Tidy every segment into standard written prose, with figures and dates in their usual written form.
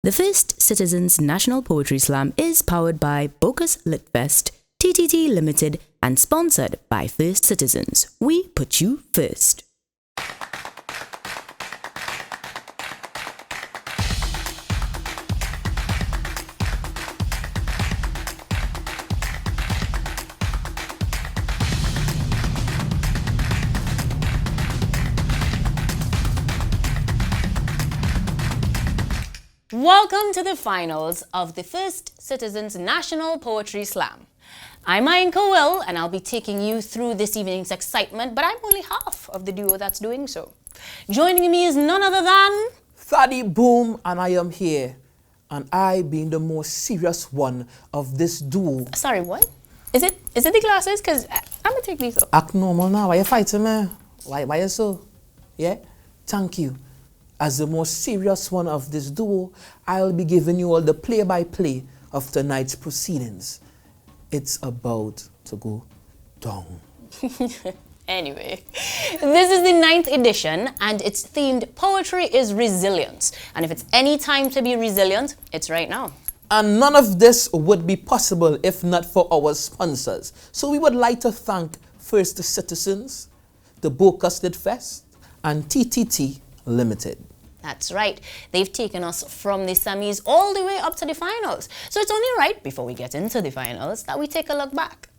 The First Citizens National Poetry Slam is powered by Bocas Litfest, TTT Limited, and sponsored by First Citizens. We put you first. Welcome to the finals of the First Citizens National Poetry Slam. I'm Will, and I'll be taking you through this evening's excitement, but I'm only half of the duo that's doing so. Joining me is none other than... Thaddy Boom, and I am here, and I being the most serious one of this duo. Sorry, what? Is it the glasses? Because I'm going to take these off. Act normal now. Why you fighting me? Why you so? Yeah? Thank you. As the most serious one of this duo, I'll be giving you all the play-by-play of tonight's proceedings. It's about to go down. Anyway, this is the 9th edition, and it's themed Poetry is Resilience. And if it's any time to be resilient, it's right now. And none of this would be possible if not for our sponsors. So we would like to thank First Citizens, the Bocas Litfest, and TTT Limited. That's right. They've taken us from the semis all the way up to the finals. So it's only right, before we get into the finals, that we take a look back.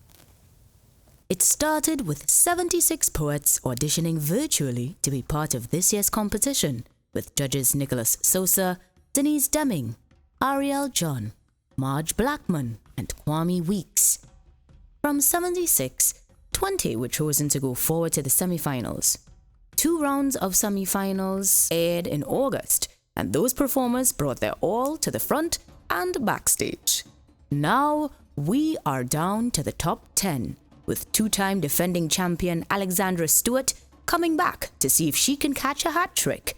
It started with 76 poets auditioning virtually to be part of this year's competition, with judges Nicholas Sosa, Denise Deming, Ariel John, Marge Blackman, and Kwame Weeks. From 76, 20 were chosen to go forward to the semifinals. 2 rounds of semifinals aired in August, and those performers brought their all to the front and backstage. Now, we are down to the top 10, with 2-time defending champion Alexandra Stewart coming back to see if she can catch a hat trick.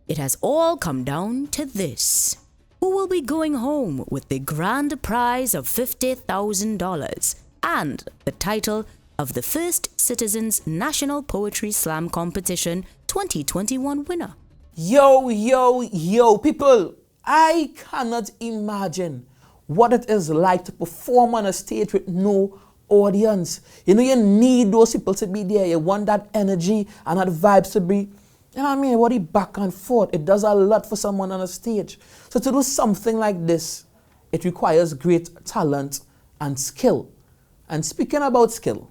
It has all come down to this. Who will be going home with the grand prize of $50,000 and the title of the First Citizens National Poetry Slam Competition 2021 winner? Yo, people, I cannot imagine what it is like to perform on a stage with no audience. You know, you need those people to be there. You want that energy and that vibes to be, you know what I mean, what back and forth. It does a lot for someone on a stage. So to do something like this, it requires great talent and skill. And speaking about skill,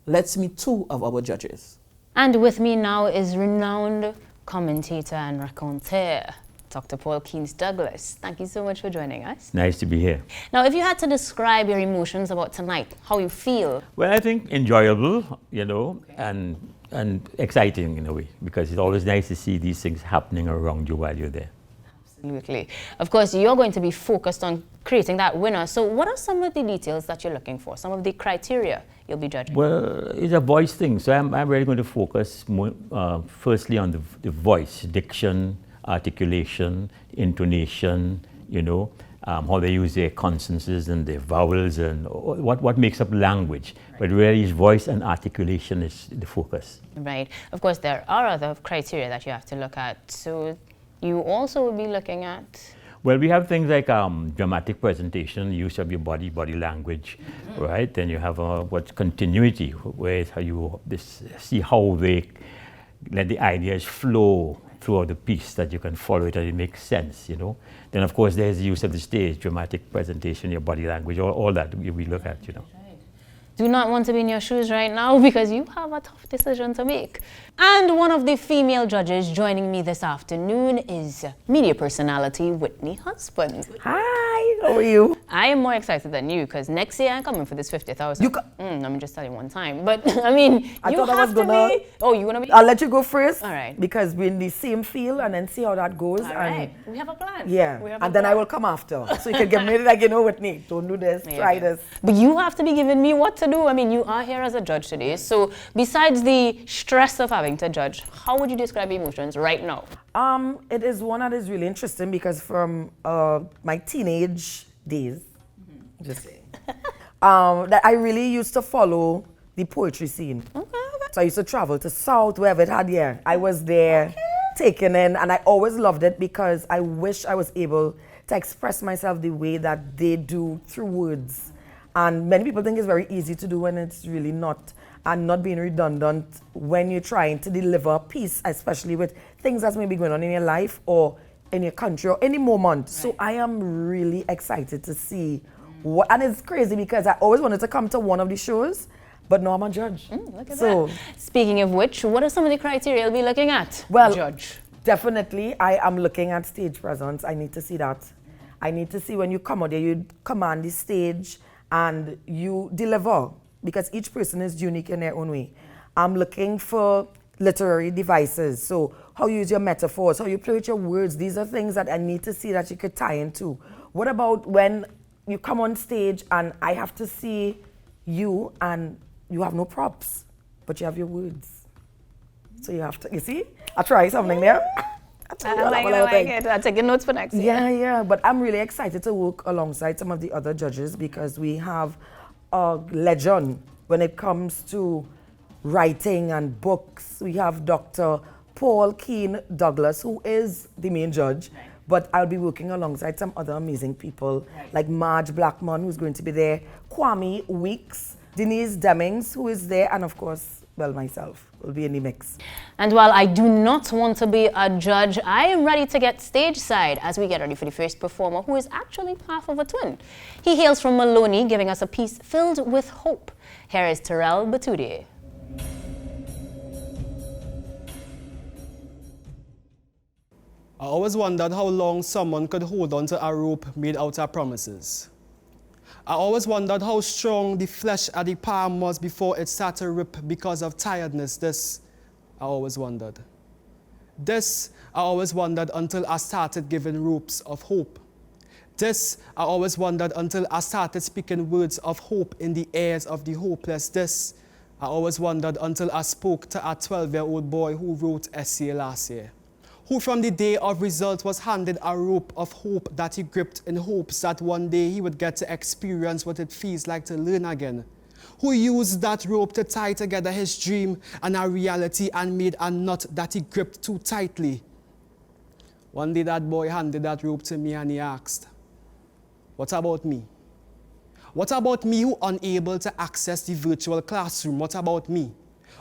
let's meet 2 of our judges. And with me now is renowned commentator and raconteur, Dr. Paul Keynes Douglas. Thank you so much for joining us. Nice to be here. Now, if you had to describe your emotions about tonight, how you feel? Well, I think enjoyable, you know, and exciting in a way, because it's always nice to see these things happening around you while you're there. Absolutely. Of course, you're going to be focused on creating that winner. So what are some of the details that you're looking for, some of the criteria you'll be judging? Well, it's a voice thing, so I'm really going to focus more, firstly on the voice, diction, articulation, intonation, you know, how they use their consonants and their vowels and what makes up language. But really, voice and articulation is the focus. Right. Of course, there are other criteria that you have to look at. So you also will be looking at... Well, we have things like dramatic presentation, use of your body language, right? Then you have what's continuity, where how you see how they let the ideas flow throughout the piece, that you can follow it and it makes sense, you know. Then, of course, there's the use of the stage, dramatic presentation, your body language, all that we look at, you know. Do not want to be in your shoes right now because you have a tough decision to make. And one of the female judges joining me this afternoon is media personality Whitney Husband. Hi, how are you? I am more excited than you because next year I'm coming for this 50,000. Let me just tell you one time. But I mean, I thought I was gonna be. Oh, you gonna be? I'll let you go first. All right. Because we're in the same field and then see how that goes. All right. We have a plan. Yeah. And then I will come after. So you can get me like, you know, Whitney, don't do this, try this. But you have to be giving me what to do. I mean, you are here as a judge today. So besides the stress of having to judge, how would you describe emotions right now? It is one that is really interesting because from my teenage days, just saying, that I really used to follow the poetry scene. Okay. So I used to travel to South, wherever it had here. I was there. taken in, and I always loved it because I wish I was able to express myself the way that they do through words. And many people think it's very easy to do when it's really not, and not being redundant when you're trying to deliver a piece, especially with things that's maybe going on in your life or in your country or any moment. Right. So I am really excited to see what, and it's crazy because I always wanted to come to one of the shows, but now I'm a judge. Look at that. Speaking of which, what are some of the criteria you'll be looking at, well, judge? Definitely, I am looking at stage presence. I need to see that. I need to see when you come out there, you command the stage and you deliver, because each person is unique in their own way. I'm looking for literary devices. So how you use your metaphors, how you play with your words. These are things that I need to see that you could tie into. What about when you come on stage and I have to see you and you have no props, but you have your words. So you have to, you see? I'll try something there. I like it. I'll take notes for next year. Yeah. But I'm really excited to work alongside some of the other judges because we have a legend when it comes to writing and books. We have Dr. Paul Keane Douglas, who is the main judge, but I'll be working alongside some other amazing people like Marge Blackman, who's going to be there, Kwame Weeks, Denise Demings, who is there, and of course, well, myself will be in the mix. And while I do not want to be a judge, I am ready to get stage side as we get ready for the first performer, who is actually half of a twin. He hails from Maloney, giving us a piece filled with hope. Here is Terrell Batutier. I always wondered how long someone could hold on to a rope made out of promises. I always wondered how strong the flesh at the palm was before it started to rip because of tiredness. This, I always wondered. This, I always wondered until I started giving ropes of hope. This, I always wondered until I started speaking words of hope in the ears of the hopeless. This, I always wondered until I spoke to a 12-year-old boy who wrote essay last year, who from the day of result was handed a rope of hope that he gripped in hopes that one day he would get to experience what it feels like to learn again, who used that rope to tie together his dream and a reality and made a knot that he gripped too tightly. One day that boy handed that rope to me and he asked, "What about me? What about me who unable to access the virtual classroom? What about me?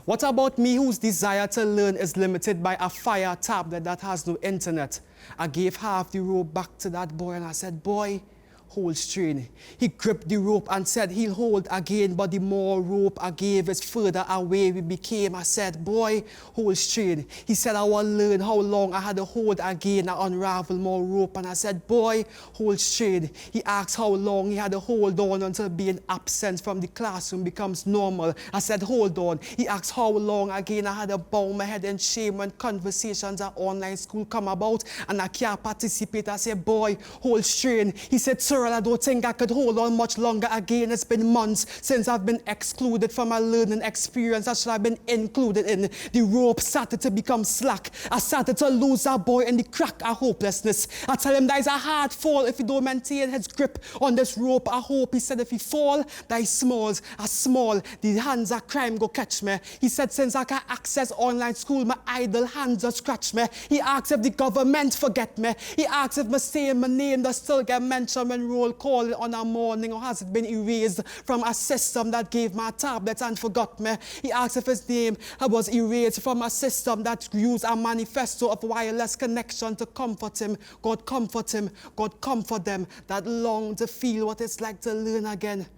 What about me whose desire to learn is limited by a fire tablet that has no internet?" I gave half the rope back to that boy and I said, "Boy, hold straight." He gripped the rope and said he'll hold again, but the more rope I gave is further away we became. I said, "Boy, hold straight." He said I will learn how long I had to hold again. I unraveled more rope and I said, "Boy, hold straight." He asked how long he had to hold on until being absent from the classroom becomes normal. I said, "Hold on." He asked how long again I had to bow my head in shame when conversations at online school come about and I can't participate. I said, "Boy, hold straight." He said, "Sir, I don't think I could hold on much longer again. It's been months since I've been excluded from a learning experience I should have been included in." The rope started to become slack. I started to lose our boy in the crack of hopelessness. I tell him that is a hard fall if he don't maintain his grip on this rope. I hope. He said if he fall, that he smalls. I small. The hands of crime go catch me. He said since I can access online school, my idle hands just scratch me. He asked if the government forget me. He asked if my name does still get mentioned when roll call on a morning, or has it been erased from a system that gave my tablet and forgot me? He asked if his name was erased from a system that used a manifesto of wireless connection to comfort him. God comfort him, God comfort them that long to feel what it's like to learn again.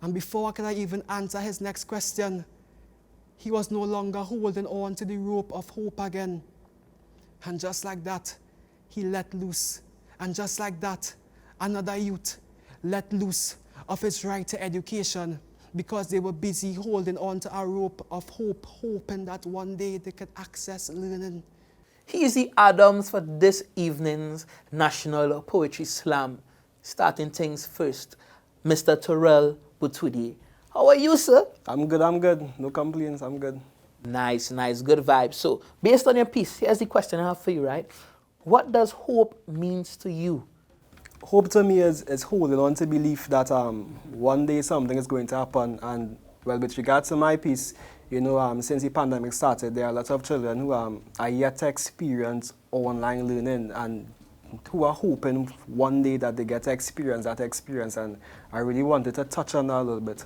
And before I could even answer his next question, he was no longer holding on to the rope of hope again. And just like that, he let loose. And just like that, another youth let loose of his right to education because they were busy holding on to a rope of hope, hoping that one day they could access learning. He's the Adams for this evening's National Poetry Slam. Starting things first, Mr. Terrell Batutier. How are you, sir? I'm good. No complaints, I'm good. Nice, good vibe. So, based on your piece, here's the question I have for you, right? What does hope means to you? Hope to me is holding on to belief that one day something is going to happen. And well, with regard to my piece, You know, since the pandemic started, there are a lot of children who are yet to experience online learning and who are hoping one day that they get to experience that experience, and I really wanted to touch on that a little bit.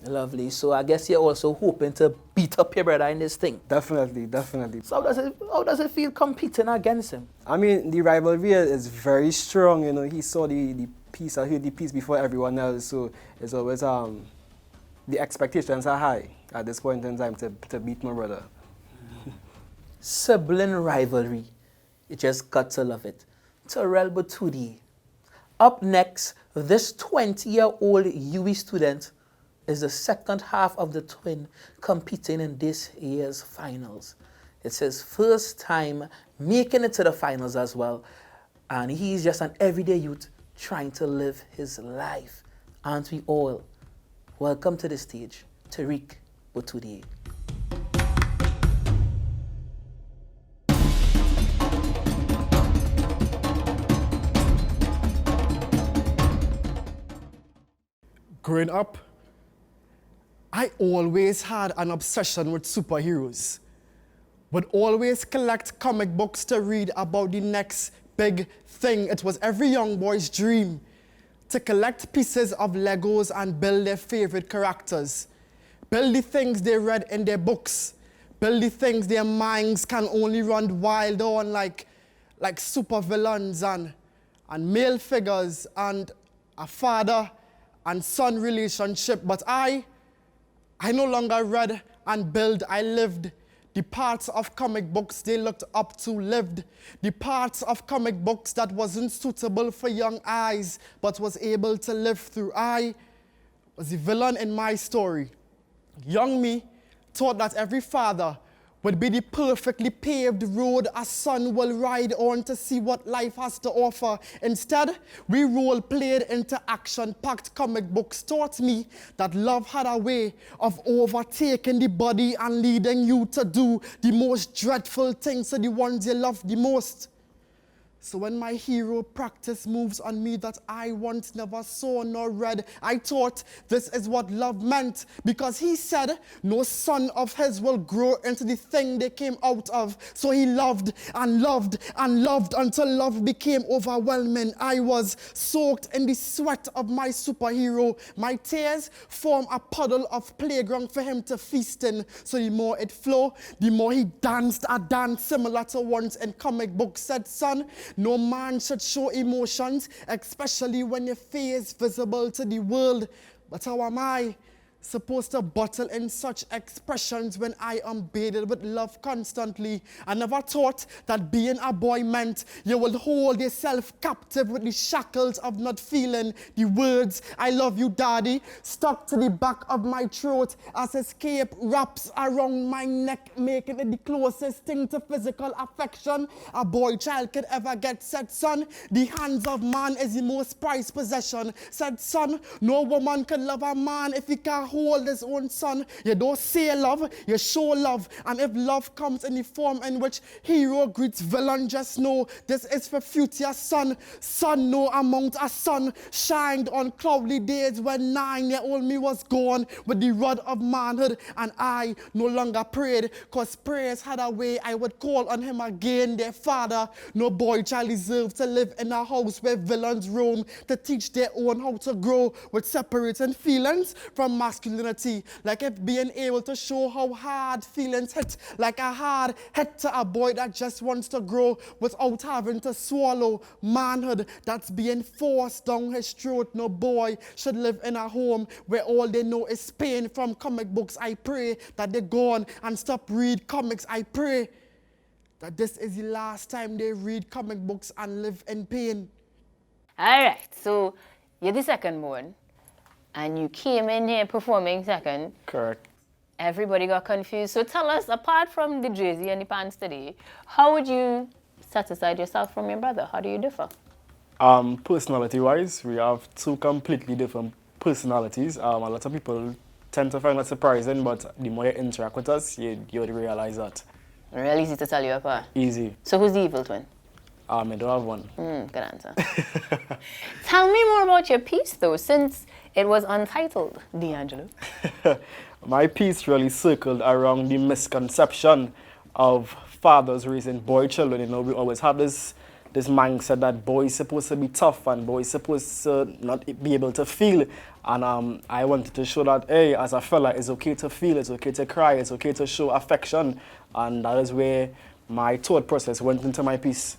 Lovely. So I guess you're also hoping to beat up your brother in this thing. Definitely, definitely. So how does it feel competing against him? I mean, the rivalry is very strong. You know, he saw the piece, I heard the piece before everyone else, so it's always the expectations are high at this point in time to beat my brother. Sibling rivalry. You just got to love it. Terrell Batutier. Up next, this 20-year-old UE student is the second half of the twin competing in this year's finals. It's his first time making it to the finals as well, and he's just an everyday youth trying to live his life. Aren't we all? Welcome to the stage, Terrell Batutier. Growing up, I always had an obsession with superheroes. Would always collect comic books to read about the next big thing. It was every young boy's dream to collect pieces of Legos and build their favorite characters. Build the things they read in their books. Build the things their minds can only run wild on, like supervillains and male figures and a father and son relationship. But I no longer read and build, I lived. The parts of comic books they looked up to lived. The parts of comic books that wasn't suitable for young eyes but was able to live through. I was the villain in my story. Young me thought that every father would be the perfectly paved road a son will ride on to see what life has to offer. Instead, we role-played into action-packed comic books taught me that love had a way of overtaking the body and leading you to do the most dreadful things to the ones you love the most. So when my hero practiced moves on me that I once never saw nor read, I thought this is what love meant, because he said no son of his will grow into the thing they came out of. So he loved and loved and loved until love became overwhelming. I was soaked in the sweat of my superhero. My tears formed a puddle of playground for him to feast in. So the more it flowed, the more he danced a dance similar to ones in comic books said, son, no man should show emotions, especially when your face is visible to the world. But how am I supposed to bottle in such expressions when I am bathed with love constantly? I never thought that being a boy meant you would hold yourself captive with the shackles of not feeling. The words, I love you, daddy, stuck to the back of my throat as escape wraps around my neck, making it the closest thing to physical affection a boy child could ever get. Said, son, the hands of man is the most prized possession. Said, son, no woman can love a man if he can't hold his own son. You don't say love, you show love. And if love comes in the form in which hero greets villain, just know this is for future son. Son, no amount of sun shined on cloudy days when 9-year-old me was gone with the rod of manhood, and I no longer prayed, cause prayers had a way I would call on him again. Their father, no boy child deserves to live in a house where villains roam to teach their own how to grow with separating feelings from masculinity. Like if being able to show how hard feelings hit, like a hard hit to a boy that just wants to grow without having to swallow manhood that's being forced down his throat. No boy should live in a home where all they know is pain from comic books. I pray that they're gone and stop read comics. I pray that this is the last time they read comic books and live in pain. All right, so you're the second born, and you came in here performing second. Correct. Everybody got confused. So tell us, apart from the jersey and the pants today, how would you set aside yourself from your brother? How do you differ? Personality-wise, we have two completely different personalities. A lot of people tend to find that surprising, but the more you interact with us, you would realize that. Real easy to tell you apart. Easy. So who's the evil twin? I don't have one. Good answer. Tell me more about your piece, though, since it was untitled, D'Angelo. My piece really circled around the misconception of fathers raising boy children. You know, we always have this mindset that boys supposed to be tough and boys supposed to not be able to feel. And I wanted to show that, hey, as a fella, it's okay to feel, it's okay to cry, it's okay to show affection. And that is where my thought process went into my piece.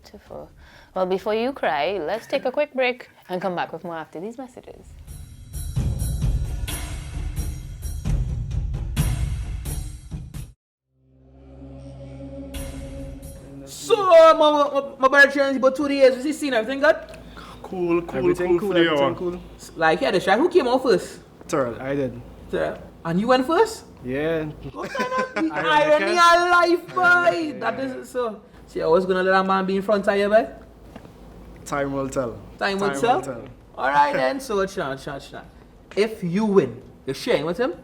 Beautiful. Well, before you cry, let's take a quick break and come back with more after these messages. So, my brother changed about 2 days. Is he seen everything good? Cool, everything cool. Like, yeah, the shot. Who came out first? Terrell, I did. Terrell. And you went first? Yeah. What kind of the irony of life, boy? That is so. See, I was gonna let a man be in front of you, boy. Time will tell. Time will tell. All right then. So, Sean. If you win, you're sharing with him.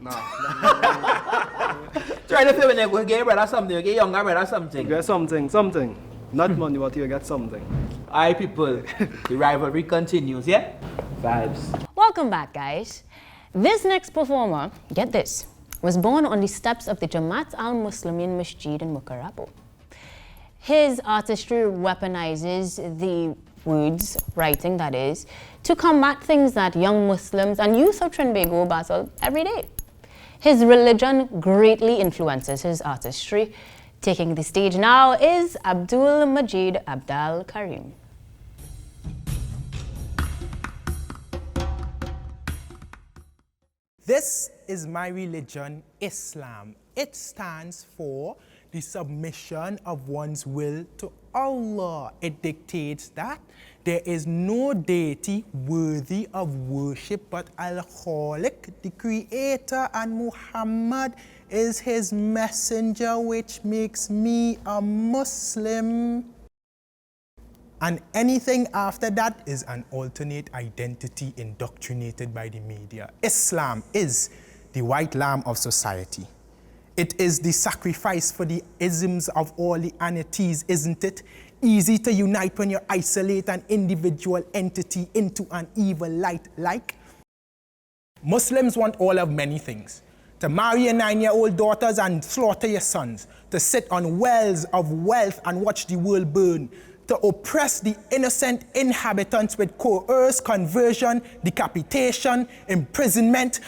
Nah. Try to feel when you go get your brother something, you get your younger brother something. Get something. Not money, but you get something. Alright, people. The rivalry continues, yeah? Vibes. Welcome back, guys. This next performer, get this, was born on the steps of the Jamaat al-Muslimin Masjid in Mukarrabo. His artistry weaponizes the words, writing that is, to combat things that young Muslims and youth of Trinbago battle every day. His religion greatly influences his artistry. Taking the stage now is Abdul Majid Abdal Karim. This is my religion, Islam. It stands for the submission of one's will to Allah. It dictates that there is no deity worthy of worship but Al-Khaliq, the Creator, and Muhammad is his messenger, which makes me a Muslim. And anything after that is an alternate identity indoctrinated by the media. Islam is the white lamb of society. It is the sacrifice for the isms of all the anities, isn't it? Easy to unite when you isolate an individual entity into an evil light like. Muslims want all of many things. To marry your 9-year-old daughters and slaughter your sons. To sit on wells of wealth and watch the world burn. To oppress the innocent inhabitants with coerced conversion, decapitation, imprisonment,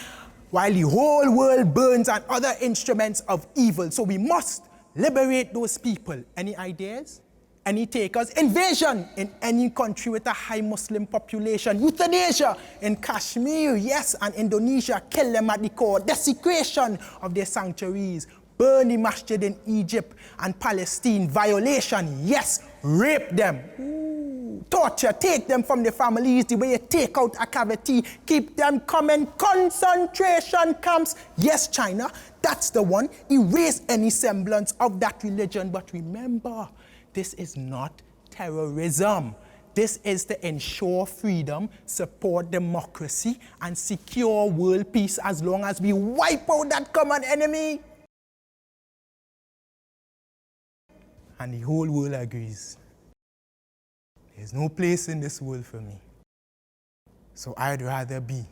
while the whole world burns and other instruments of evil. So we must liberate those people. Any ideas? Any takers? Invasion in any country with a high Muslim population. Euthanasia in Kashmir, yes, and Indonesia. Kill them at the core. Desecration of their sanctuaries. Burn the masjid in Egypt and Palestine. Violation, yes. Rape them. Ooh. Torture, take them from their families the way you take out a cavity. Keep them coming. Concentration camps. Yes, China, that's the one. Erase any semblance of that religion. But remember, this is not terrorism. This is to ensure freedom, support democracy, and secure world peace as long as we wipe out that common enemy. And the whole world agrees. There's no place in this world for me. So I'd rather be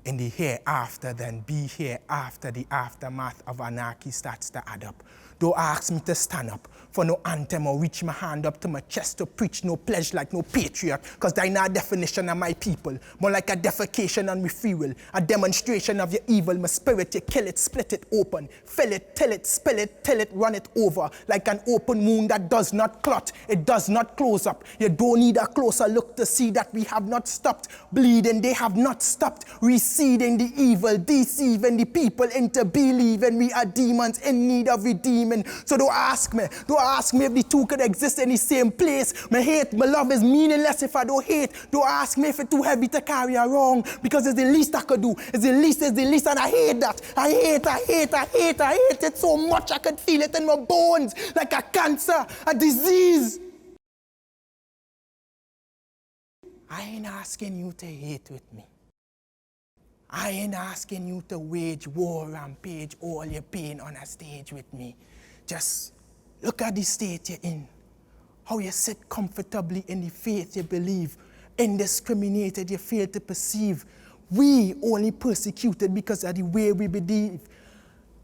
in the hereafter than be here after the aftermath of anarchy starts to add up. Don't ask me to stand up for no anthem or reach my hand up to my chest to preach no pledge like no patriot, because that's not a definition of my people, more like a defecation on my free will, a demonstration of your evil, my spirit, you kill it, split it open, fill it, till it, spill it, till it, run it over, like an open wound that does not clot, it does not close up. You don't need a closer look to see that we have not stopped bleeding, they have not stopped receding the evil, deceiving the people into believing we are demons in need of redeeming. So don't ask me if the two could exist in the same place. My hate, my love is meaningless if I don't hate. Don't ask me if it's too heavy to carry along, because it's the least I could do. It's the least, and I hate that. I hate it so much I could feel it in my bones, like a cancer, a disease. I ain't asking you to hate with me. I ain't asking you to wage war, rampage, all your pain on a stage with me. Just look at the state you're in. How you sit comfortably in the faith you believe. Indiscriminated, you fail to perceive. We only persecuted because of the way we believe.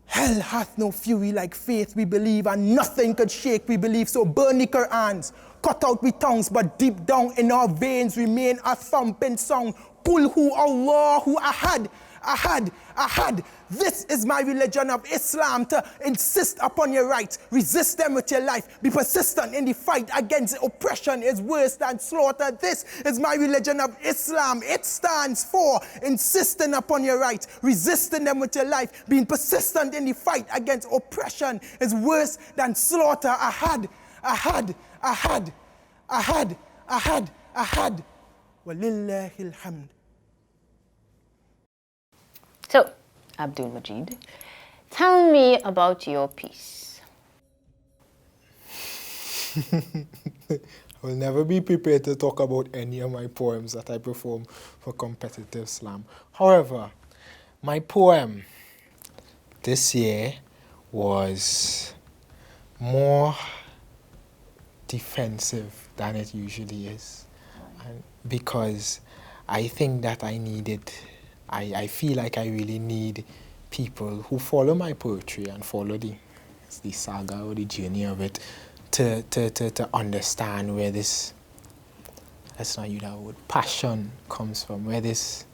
Hell hath no fury like faith we believe, and nothing could shake we believe. So burn the Qur'ans, cut out with tongues, but deep down in our veins remain a thumping song. Qul hu Allahu ahad, ahad, ahad. This is my religion of Islam, to insist upon your rights, resist them with your life, be persistent in the fight against oppression is worse than slaughter. This is my religion of Islam. It stands for insisting upon your rights, resisting them with your life, being persistent in the fight against oppression is worse than slaughter. Ahad, ahad, ahad, ahad, ahad, ahad. Walillahi alhamd. So, Abdul Majid, tell me about your piece. I will never be prepared to talk about any of my poems that I perform for competitive slam. However, my poem this year was more defensive than it usually is, and because I think that I feel like I really need people who follow my poetry and follow the saga or the journey of it to understand where this, let's not use that word, passion comes from, where this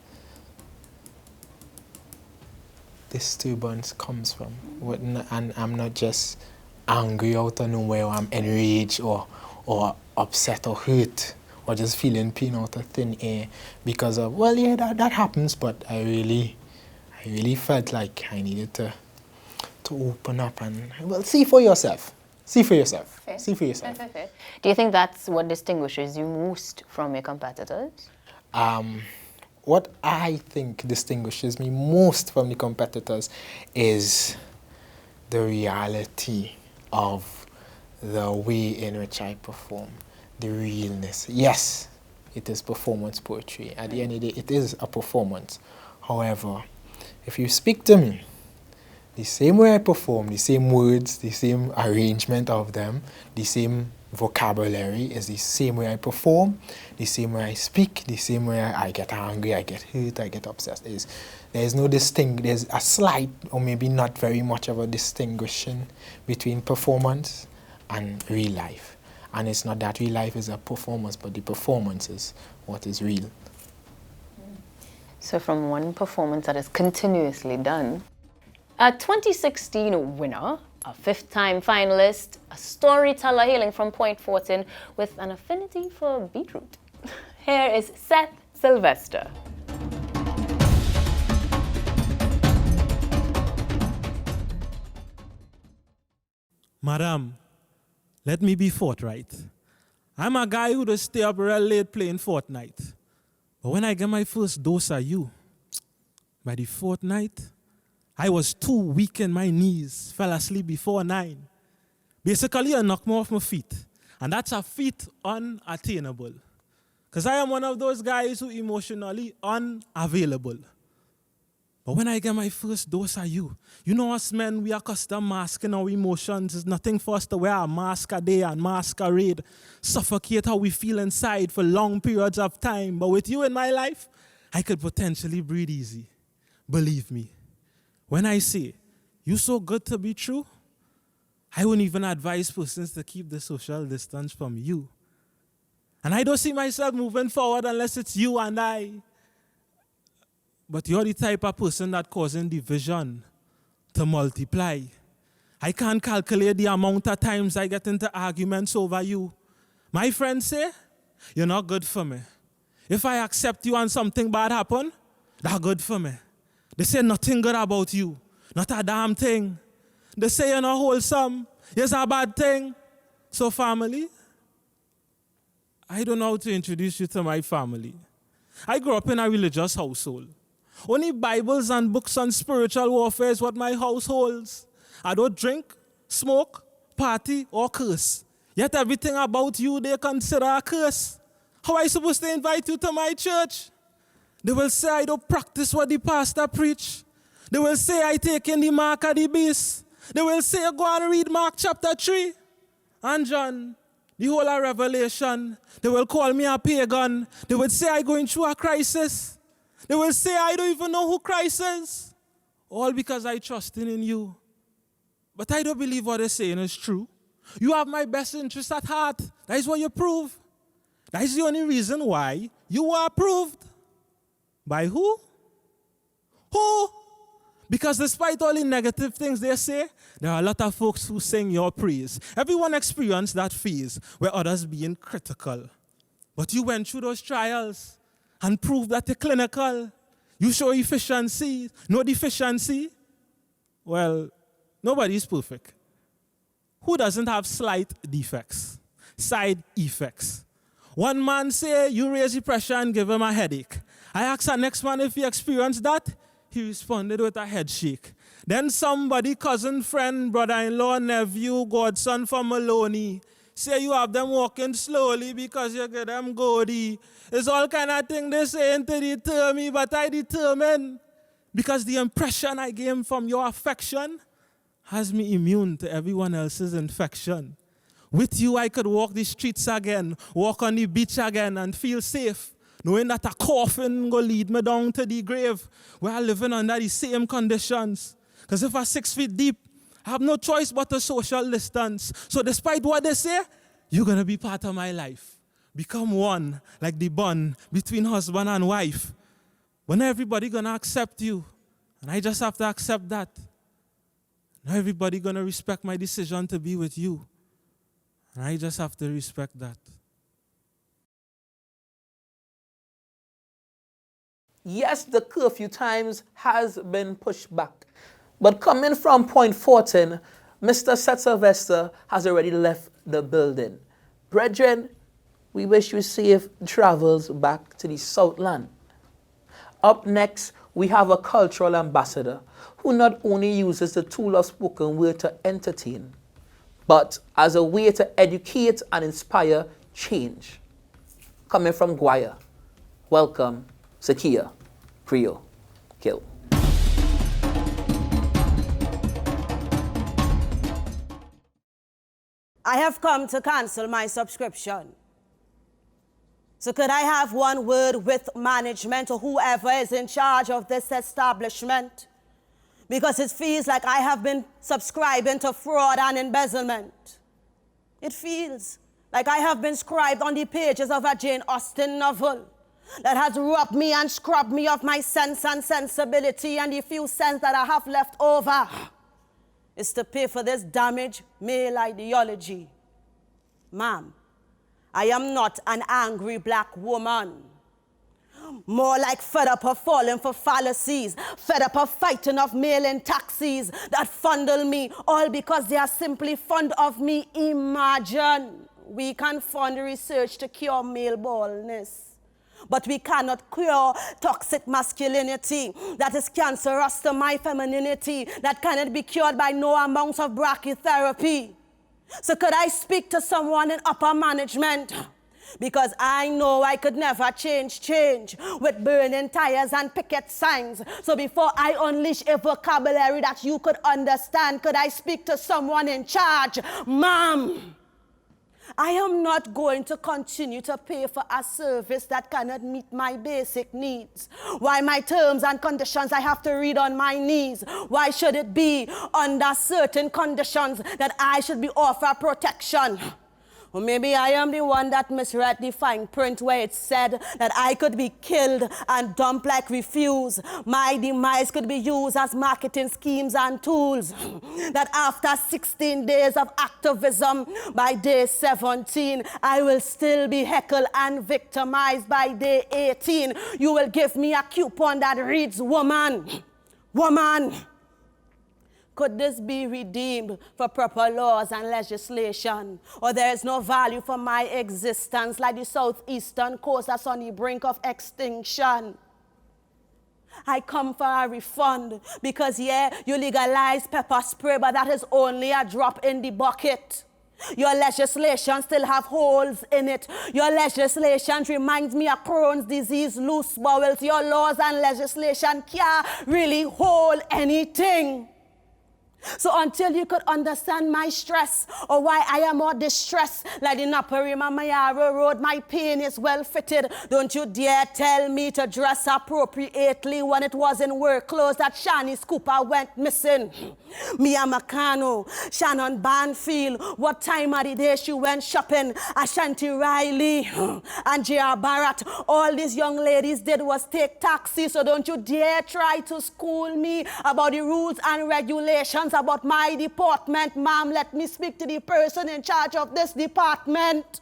disturbance comes from. And I'm not just angry out of nowhere, or I'm enraged or upset or hurt, or just feeling pain out of thin air because of, well, yeah, that happens, but I really felt like I needed to open up and, well, see for yourself. See for yourself. Fair. See for yourself. Fair. Do you think that's what distinguishes you most from your competitors? What I think distinguishes me most from the competitors is the reality of the way in which I perform. The realness. Yes, it is performance poetry. At the end of the day, it is a performance. However, if you speak to me, the same way I perform, the same words, the same arrangement of them, the same vocabulary is the same way I perform, the same way I speak, the same way I get angry, I get hurt, I get obsessed. There's no there's a slight or maybe not very much of a distinguishing between performance and real life. And it's not that real life is a performance, but the performance is what is real. So from one performance that is continuously done, a 2016 winner, a fifth-time finalist, a storyteller hailing from Point Fortin with an affinity for beetroot. Here is Seth Sylvester. Madam, let me be forthright. I'm a guy who just stay up real late playing Fortnite. But when I get my first dose of you, by the fourth night, I was too weak in my knees, fell asleep before 9. Basically, I knocked me off my feet. And that's a feat unattainable. Because I am one of those guys who emotionally unavailable. But when I get my first dose of you, you know us men, we are accustomed masking our emotions. It's nothing for us to wear a mask a day and masquerade, suffocate how we feel inside for long periods of time. But with you in my life, I could potentially breathe easy. Believe me, when I say, you so good to be true, I wouldn't even advise persons to keep the social distance from you. And I don't see myself moving forward unless it's you and I. But you're the type of person that causing division to multiply. I can't calculate the amount of times I get into arguments over you. My friends say, you're not good for me. If I accept you and something bad happen, that's good for me. They say nothing good about you, not a damn thing. They say you're not wholesome, it's a bad thing. So family, I don't know how to introduce you to my family. I grew up in a religious household. Only Bibles and books on spiritual warfare is what my house holds. I don't drink, smoke, party, or curse. Yet everything about you they consider a curse. How am I supposed to invite you to my church? They will say I don't practice what the pastor preach. They will say I take in the mark of the beast. They will say go and read Mark chapter 3 and John, the whole of Revelation. They will call me a pagan. They would say I'm going through a crisis. They will say, I don't even know who Christ is. All because I trusted in you. But I don't believe what they're saying is true. You have my best interest at heart. That is what you prove. That is the only reason why you were approved. By who? Who? Because despite all the negative things they say, there are a lot of folks who sing your praise. Everyone experienced that phase where others being critical. But you went through those trials and proved that you're clinical. You show efficiency, no deficiency. Well, nobody is perfect. Who doesn't have slight defects, side effects? One man say, you raise the pressure and give him a headache. I asked the next man if he experienced that. He responded with a head shake. Then somebody, cousin, friend, brother-in-law, nephew, godson from Maloney, say you have them walking slowly because you get them goody. It's all kind of thing they saying to deter me, but I determine because the impression I gain from your affection has me immune to everyone else's infection. With you, I could walk the streets again, walk on the beach again, and feel safe, knowing that a coffin will lead me down to the grave where I'm living under the same conditions. Because if I'm 6 feet deep, I have no choice but to social distance. So despite what they say, you're going to be part of my life. Become one, like the bond between husband and wife. When everybody going to accept you, and I just have to accept that. Now everybody going to respect my decision to be with you. And I just have to respect that. Yes, the curfew times has been pushed back. But coming from Point Fortin, Mr. Seth Sylvester has already left the building. Brethren, we wish you safe travels back to the Southland. Up next, we have a cultural ambassador who not only uses the tool of spoken word to entertain, but as a way to educate and inspire change. Coming from Guaya, welcome, Sakia, Griel, Kill. I have come to cancel my subscription. So could I have one word with management or whoever is in charge of this establishment? Because it feels like I have been subscribing to fraud and embezzlement. It feels like I have been scribed on the pages of a Jane Austen novel that has robbed me and scrubbed me of my sense and sensibility, and the few cents that I have left over is to pay for this damaged male ideology. Ma'am, I am not an angry black woman. More like fed up of falling for fallacies, fed up of fighting of male-in taxis that fondle me, all because they are simply fond of me. Imagine we can fund research to cure male baldness, but we cannot cure toxic masculinity that is cancerous to my femininity, that cannot be cured by no amount of brachytherapy. So could I speak to someone in upper management? Because I know I could never change with burning tires and picket signs. So before I unleash a vocabulary that you could understand, could I speak to someone in charge? Ma'am, I am not going to continue to pay for a service that cannot meet my basic needs. Why my terms and conditions I have to read on my knees? Why should it be under certain conditions that I should be offered protection? Or maybe I am the one that misread the fine print where it said that I could be killed and dumped like refuse. My demise could be used as marketing schemes and tools. That after 16 days of activism, by day 17, I will still be heckled and victimized by day 18. You will give me a coupon that reads, woman, woman. Could this be redeemed for proper laws and legislation? Or there is no value for my existence like the southeastern coast that's on the brink of extinction? I come for a refund because, yeah, you legalize pepper spray, but that is only a drop in the bucket. Your legislation still have holes in it. Your legislation reminds me of Crohn's disease, loose bowels. Your laws and legislation can't really hold anything. So until you could understand my stress or why I am more distressed, like the Naparima Mayara Road, my pain is well fitted. Don't you dare tell me to dress appropriately when it was in work clothes that Shani Cooper went missing. Mia Makano, Shannon Banfield, what time of the day she went shopping? Ashanti Riley, and J.R. Barrett, all these young ladies did was take taxi, so don't you dare try to school me about the rules and regulations about my department. Ma'am, let me speak to the person in charge of this department.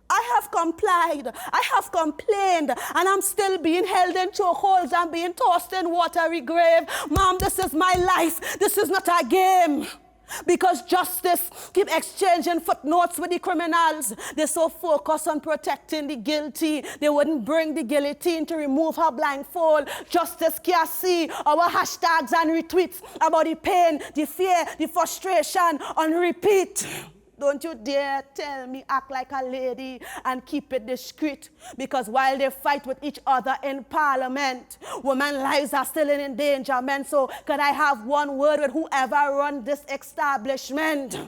I have complied, I have complained, and I'm still being held in chokeholds and being tossed in watery grave. Mom, this is my life. This is not a game. Because justice keep exchanging footnotes with the criminals. They're so focused on protecting the guilty, they wouldn't bring the guillotine to remove her blindfold. Justice can't see our hashtags and retweets about the pain, the fear, the frustration on repeat. Don't you dare tell me act like a lady and keep it discreet. Because while they fight with each other in parliament, women's lives are still in endangerment. So can I have one word with whoever run this establishment?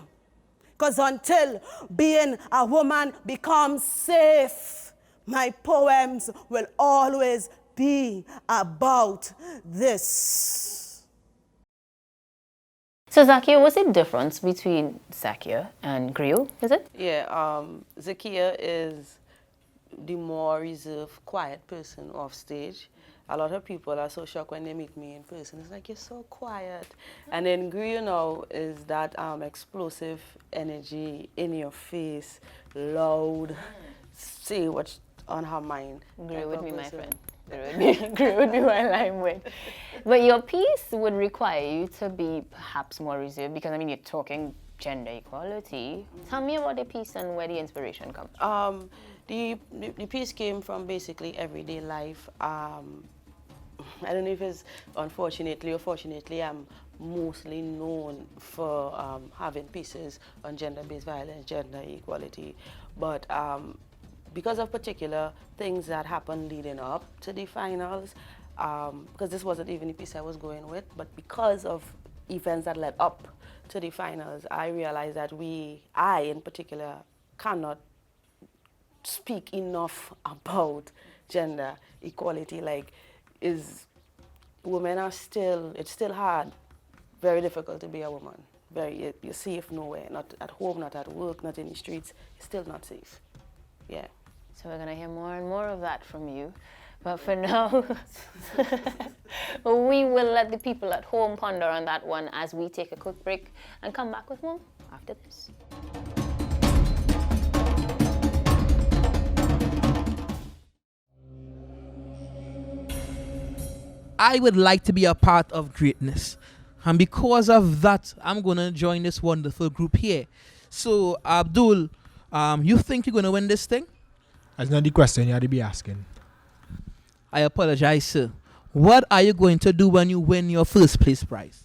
Because until being a woman becomes safe, my poems will always be about this. So Sakia, what's the difference between Sakia and Griel, is it? Yeah, Sakia is the more reserved, quiet person off stage. A lot of people are so shocked when they meet me in person. It's like, you're so quiet. And then Griel now is that explosive energy, in your face, loud, say what's on her mind. Griel would be my friend. Griel would be my line with. But your piece would require you to be perhaps more reserved because, I mean, you're talking gender equality. Tell me about the piece and where the inspiration comes from. The piece came from basically everyday life. I don't know if it's unfortunately or fortunately, I'm mostly known for having pieces on gender-based violence, gender equality. But because of particular things that happened leading up to the finals, because this wasn't even the piece I was going with, but because of events that led up to the finals, I realized that I in particular, cannot speak enough about gender equality. Like, women are still, it's still hard, very difficult to be a woman. You're safe nowhere, not at home, not at work, not in the streets, you're still not safe. Yeah. So we're going to hear more and more of that from you. But for now, we will let the people at home ponder on that one as we take a quick break and come back with more after this. I would like to be a part of greatness. And because of that, I'm going to join this wonderful group here. So, Abdul, you think you're going to win this thing? That's not the question you had to be asking. I apologize, sir. What are you going to do when you win your first place prize?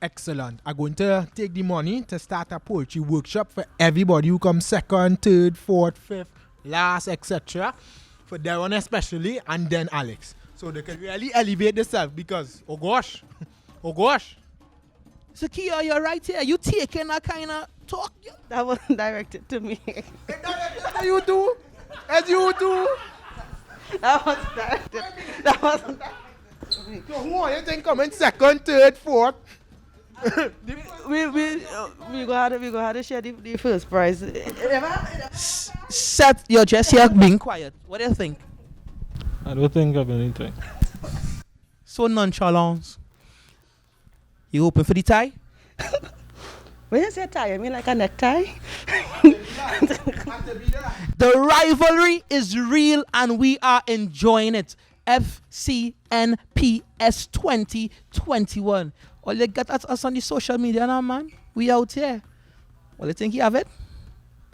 Excellent. I'm going to take the money to start a poetry workshop for everybody who comes second, third, fourth, fifth, last, etc. For Darren especially, and then Alex. So they can really elevate themselves because, oh gosh. Sakia, you're right here. You taking that kind of talk? That wasn't directed to me. As you do. That was directed. That wasn't directed to me. So who are you think coming second, third, fourth? We go have to share the first prize. Seth, you're just here being quiet. What do you think? I don't think of anything. So nonchalant. You open for the tie? When you say tie, you mean like a necktie? The rivalry is real and we are enjoying it. FCNPS 2021. All you got at us on the social media now, man. We out here. Well, you think you have it?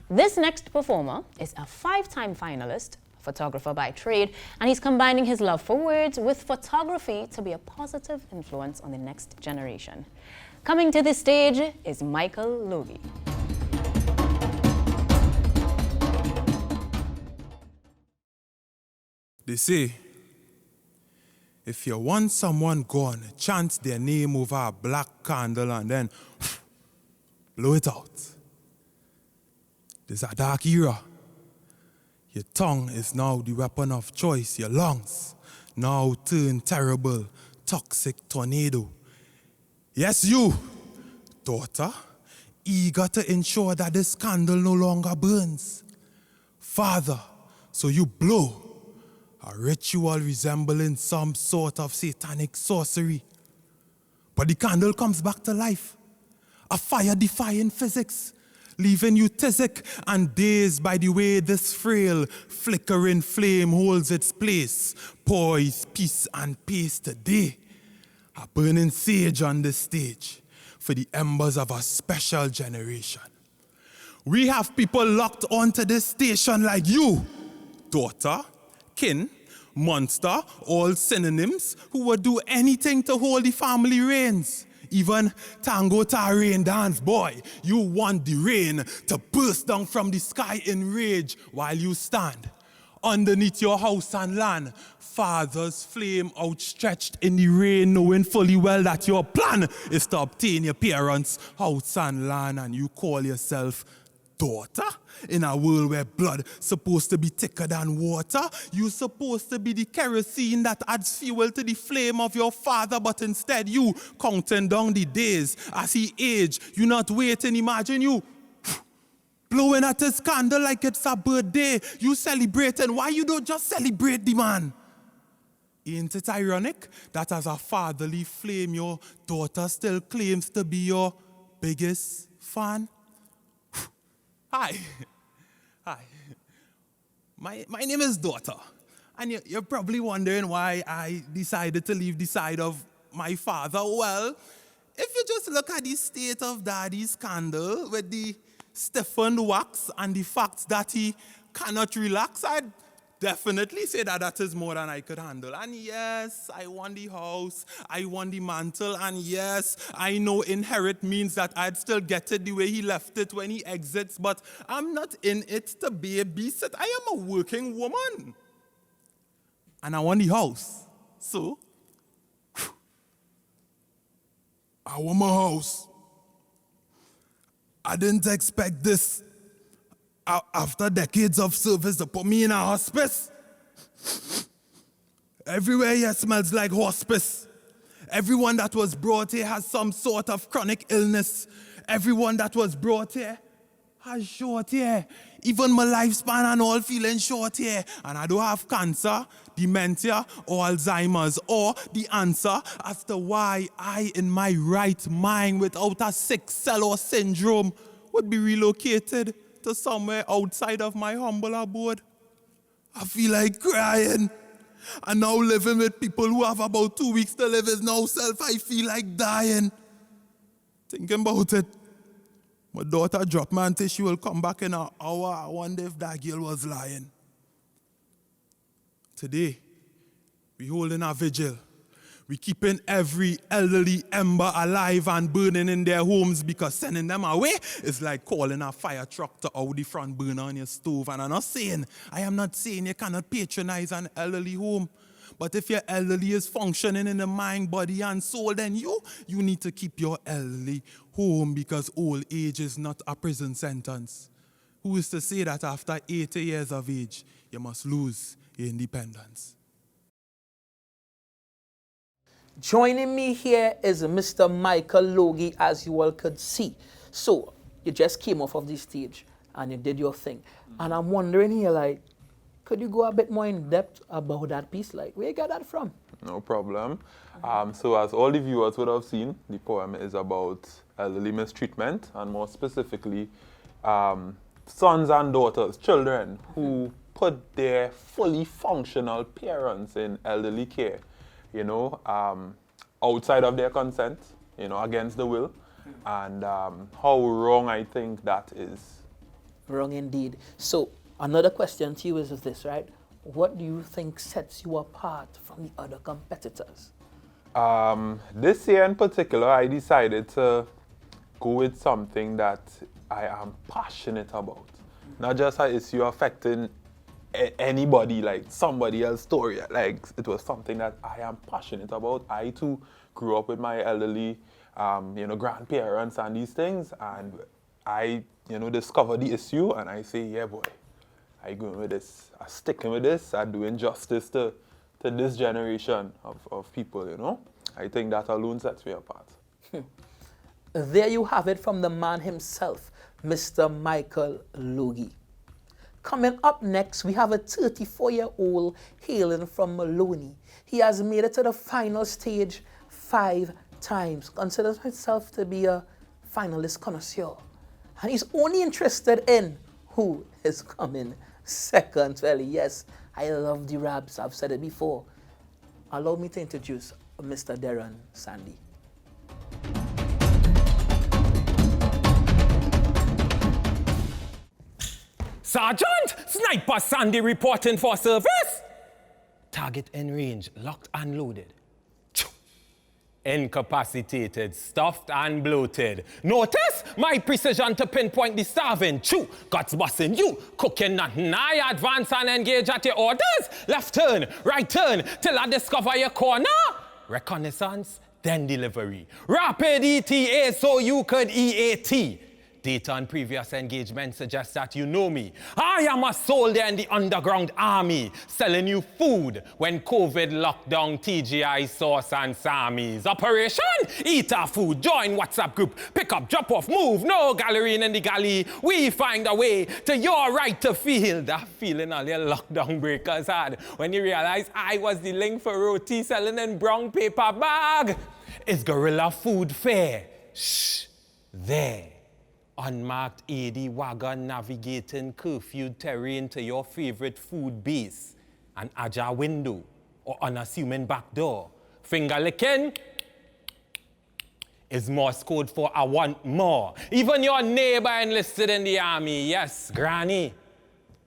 This next performer is a 5-time finalist, photographer by trade, and he's combining his love for words with photography to be a positive influence on the next generation. Coming to the stage is Michael Logie. They say, If you want someone gone, chant their name over a black candle and then blow it out. This is a dark era. Your tongue is now the weapon of choice. Your lungs now turn terrible, toxic tornado. Yes, you, daughter, eager to ensure that this candle no longer burns. Father, so you blow a ritual resembling some sort of satanic sorcery. But the candle comes back to life, a fire-defying physics, leaving you tizzic and dazed by the way this frail, flickering flame holds its place, poised, peace and pace today. A burning sage on the stage for the embers of a special generation. We have people locked onto this station like you, daughter, kin, monster, all synonyms who would do anything to hold the family reins. Even tango ta rain dance, boy, you want the rain to burst down from the sky in rage while you stand underneath your house and land, father's flame outstretched in the rain, knowing fully well that your plan is to obtain your parents' house and land, and you call yourself daughter? In a world where blood supposed to be thicker than water, you supposed to be the kerosene that adds fuel to the flame of your father, but instead you counting down the days as he aged. You not waiting, imagine you blowing at his candle like it's a birthday. You celebrating. Why you don't just celebrate the man? Ain't it ironic that as a fatherly flame, your daughter still claims to be your biggest fan? Hi. Hi. My name is Daughter. And you're probably wondering why I decided to leave the side of my father. Well, if you just look at the state of Daddy's candle with the stiffened wax and the fact that he cannot relax, I'd definitely say that is more than I could handle. And yes, I want the house, I want the mantle, and yes, I know inherit means that I'd still get it the way he left it when he exits, but I'm not in it to babysit. I am a working woman. And I want the house. So, I want my house. I didn't expect this. After decades of service, to put me in a hospice. Everywhere here smells like hospice. Everyone that was brought here has some sort of chronic illness. Everyone that was brought here has short hair. Even my lifespan and all feeling short hair. And I don't have cancer, dementia, or Alzheimer's, or the answer as to why I, in my right mind, without a sick cell or syndrome, would be relocated to somewhere outside of my humble abode. I feel like crying. And now living with people who have about 2 weeks to live is now self. I feel like dying. Thinking about it. My daughter dropped me and said she will come back in an hour. I wonder if that girl was lying. Today, we holding a vigil. We keeping every elderly ember alive and burning in their homes, because sending them away is like calling a fire truck to out the front burner on your stove. And I am not saying you cannot patronize an elderly home. But if your elderly is functioning in the mind, body, and soul, then you need to keep your elderly home, because old age is not a prison sentence. Who is to say that after 80 years of age, you must lose your independence? Joining me here is Mr. Michael Logie, as you all could see. So, you just came off of the stage and you did your thing. And I'm wondering here, like, could you go a bit more in depth about that piece? Like, where you got that from? No problem. So as all the viewers would have seen, the poem is about elderly mistreatment, and more specifically, sons and daughters, children who put their fully functional parents in elderly care, outside of their consent, against the will, and how wrong I think that is. Wrong indeed. So, another question to you is this, right? What do you think sets you apart from the other competitors? This year in particular, I decided to go with something that I am passionate about. Not just an issue affecting anybody, like somebody else's story. Like it was something that I am passionate about. I too grew up with my elderly, grandparents and these things, and I, discovered the issue, and I say, yeah, boy, I going with this. I sticking with this. I doing justice to this generation of people. I think that alone sets me apart. There you have it from the man himself, Mr. Michael Logie. Coming up next, we have a 34-year-old hailing from Maloney. He has made it to the final stage 5 times, considers himself to be a finalist connoisseur. And he's only interested in who is coming second. Well, yes, I love the raps, I've said it before. Allow me to introduce Mr. Darren Sandy. Sergeant, Sniper Sandy reporting for service. Target in range, locked and loaded. Incapacitated, stuffed and bloated. Notice my precision to pinpoint the starving. Guts busting you, cooking nothing. I advance and engage at your orders. Left turn, right turn, till I discover your corner. Reconnaissance, then delivery. Rapid ETA so you could EAT. Data on previous engagement suggests that you know me. I am a soldier in the underground army, selling you food when COVID locked down TGI sauce and Sammy's. Operation Eat Our Food. Join WhatsApp group. Pick up, drop off, move. No gallery in the galley. We find a way to your right to feel. That feeling all your lockdown breakers had when you realize I was the link for roti selling in brown paper bag. It's Guerrilla Food Fair. Shh. There. Unmarked AD wagon navigating curfewed terrain to your favorite food base. An agile window or unassuming back door. Finger licking is Morse code for I want more. Even your neighbor enlisted in the army. Yes, Granny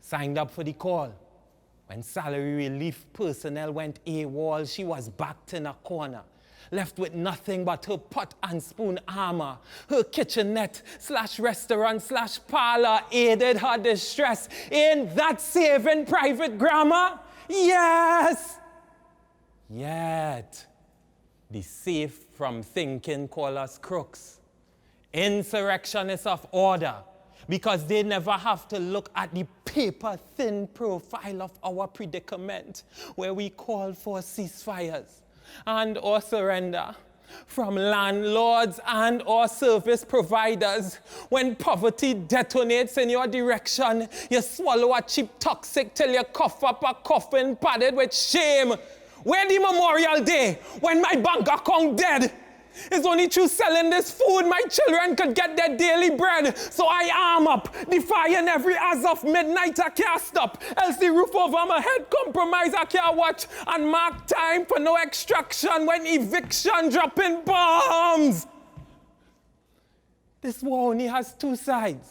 signed up for the call. When salary relief personnel went AWOL, she was backed in a corner. Left with nothing but her pot and spoon armor. Her kitchenette / restaurant / parlor aided her distress. Ain't that saving private grammar? Yes! Yet, the safe from thinking call us crooks. Insurrectionists of order, because they never have to look at the paper-thin profile of our predicament, where we call for ceasefires and or surrender from landlords and or service providers. When poverty detonates in your direction, you swallow a cheap toxic till you cough up a coffin padded with shame. Where the Memorial Day when my bank account dead? It's only through selling this food my children could get their daily bread. So I arm up, defying every as of midnight I can't stop. Else the roof over my head compromise I can't watch. And mark time for no extraction when eviction dropping bombs. This war only has 2 sides.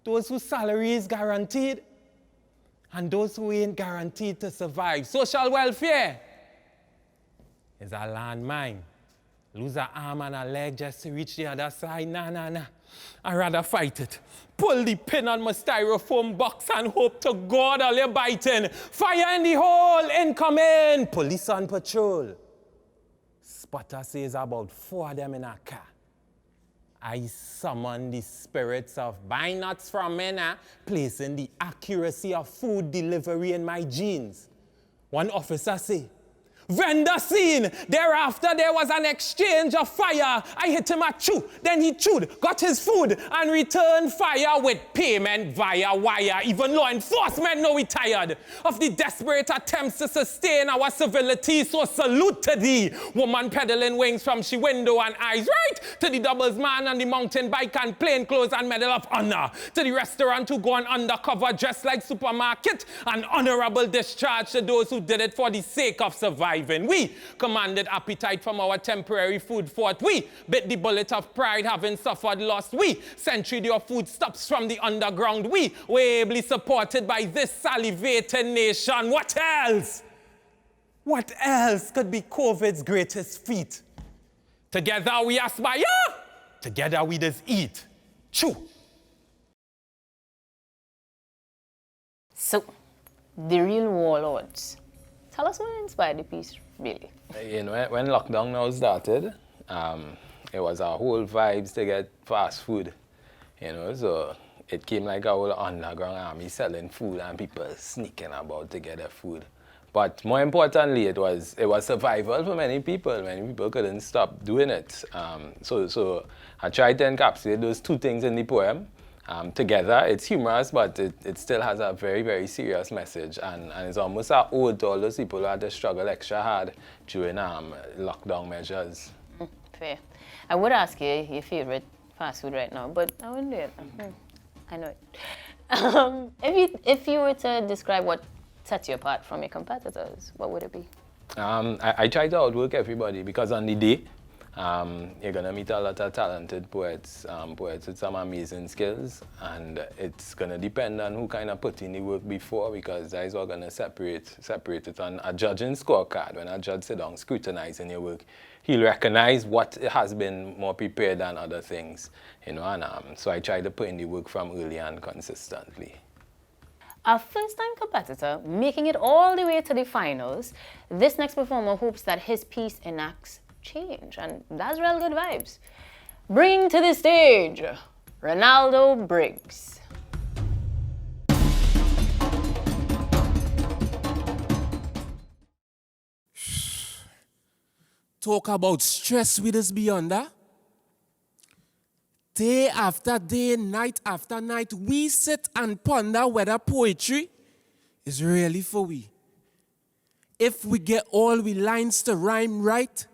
Those whose salary is guaranteed and those who ain't guaranteed to survive. Social welfare is a landmine. Lose an arm and a leg just to reach the other side. Nah. I'd rather fight it. Pull the pin on my styrofoam box and hope to God all you're biting. Fire in the hole, incoming. Police on patrol. Spotter says about 4 of them in a car. I summon the spirits of buy nuts from men, placing the accuracy of food delivery in my genes. One officer say, vendor scene. Thereafter, there was an exchange of fire. I hit him a chew. Then he chewed, got his food, and returned fire with payment via wire. Even law enforcement know we tired of the desperate attempts to sustain our civility. So salute to thee, woman peddling wings from she window and eyes. Right to the doubles man and the mountain bike and plain clothes and medal of honor. To the restaurant who gone undercover dressed like supermarket. An honorable discharge to those who did it for the sake of survival. We commanded appetite from our temporary food fort. We bit the bullet of pride having suffered loss. We centured your foodstuffs from the underground. We were ably supported by this salivating nation. What else? What else could be COVID's greatest feat? Together we aspire. Together we just eat. Chew. So, the real warlords. Tell us what inspired the piece, really. You know, when lockdown now started, it was our whole vibes to get fast food, you know, so it came like a whole underground army selling food and people sneaking about to get their food. But more importantly, it was survival for many people. Many people couldn't stop doing it. So I tried to encapsulate those two things in the poem together. It's humorous, but it still has a very, very serious message. And it's almost an ode to all those people who had to struggle extra hard during lockdown measures. Fair. I would ask you your favorite fast food right now, but I wouldn't do it. I know it. If you were to describe what sets you apart from your competitors, what would it be? I try to outwork everybody because on the day, you're going to meet a lot of talented poets, poets with some amazing skills, and it's going to depend on who kind of put in the work before, because that is what going to separate it on a judging scorecard. When a judge sit down scrutinizing your work, he'll recognize what has been more prepared than other things, you know, and so I try to put in the work from early and consistently. Our first-time competitor making it all the way to the finals, this next performer hopes that his piece enacts change, and that's real good vibes. Bringing to the stage, Ronaldo Briggs. Talk about stress with us beyond that. Day after day, night after night, we sit and ponder whether poetry is really for we. If we get all we lines to rhyme right,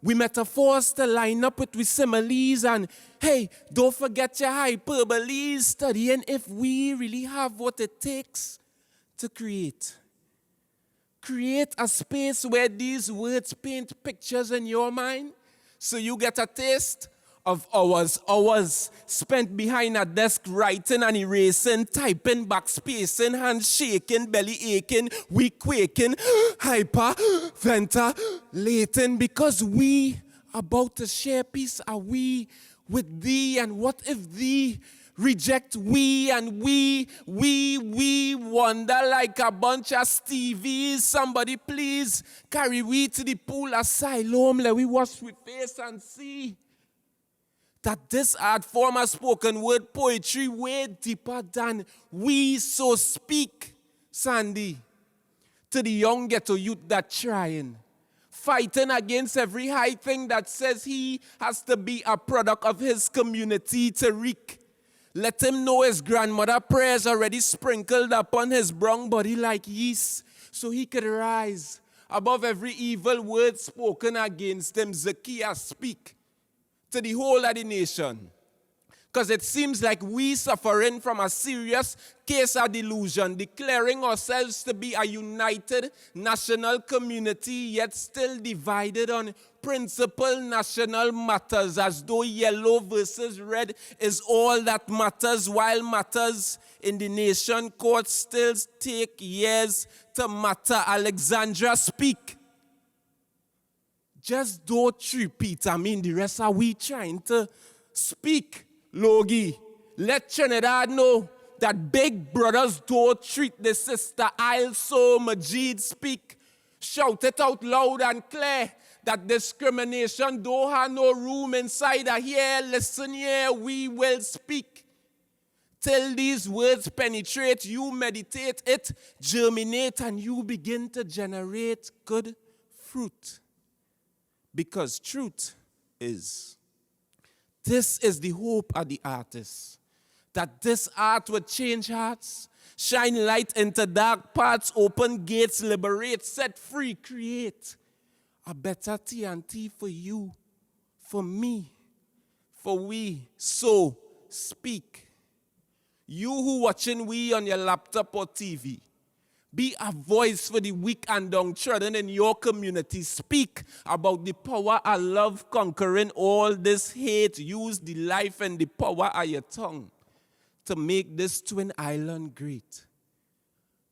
we metaphors to line up with we similes, and hey, don't forget your hyperboles, studying if we really have what it takes to create. Create a space where these words paint pictures in your mind, so you get a taste of hours spent behind a desk writing and erasing, typing, backspacing, hands shaking, belly aching, we quaking, hyper, ventilating, because we about to share peace are we with thee, and what if thee reject we, and we wonder like a bunch of Stevies. Somebody please carry we to the pool asylum, let we wash with face and see that this art form of spoken word poetry way deeper than we so speak, Sandy, to the young ghetto youth that trying, fighting against every high thing that says he has to be a product of his community to reek. Let him know his grandmother prayers already sprinkled upon his brown body like yeast, so he could rise above every evil word spoken against him. Sakia speak to the whole of the nation, because it seems like we suffering from a serious case of delusion, declaring ourselves to be a united national community, yet still divided on principal national matters, as though yellow versus red is all that matters, while matters in the nation court still take years to matter. Alexandra speak. Just don't repeat. I mean, the rest are we trying to speak. Logie, let Trinidad know that big brothers don't treat the sister I'll so Majid speak. Shout it out loud and clear that discrimination don't have no room inside of here. Listen here, we will speak. Till these words penetrate, you meditate it, germinate, and you begin to generate good fruit. Because truth is, this is the hope of the artist, that this art would change hearts, shine light into dark parts, open gates, liberate, set free, create a better TNT for you, for me, for we. So speak. You who watching we on your laptop or TV, be a voice for the weak and downtrodden in your community. Speak about the power of love conquering all this hate. Use the life and the power of your tongue to make this twin island great.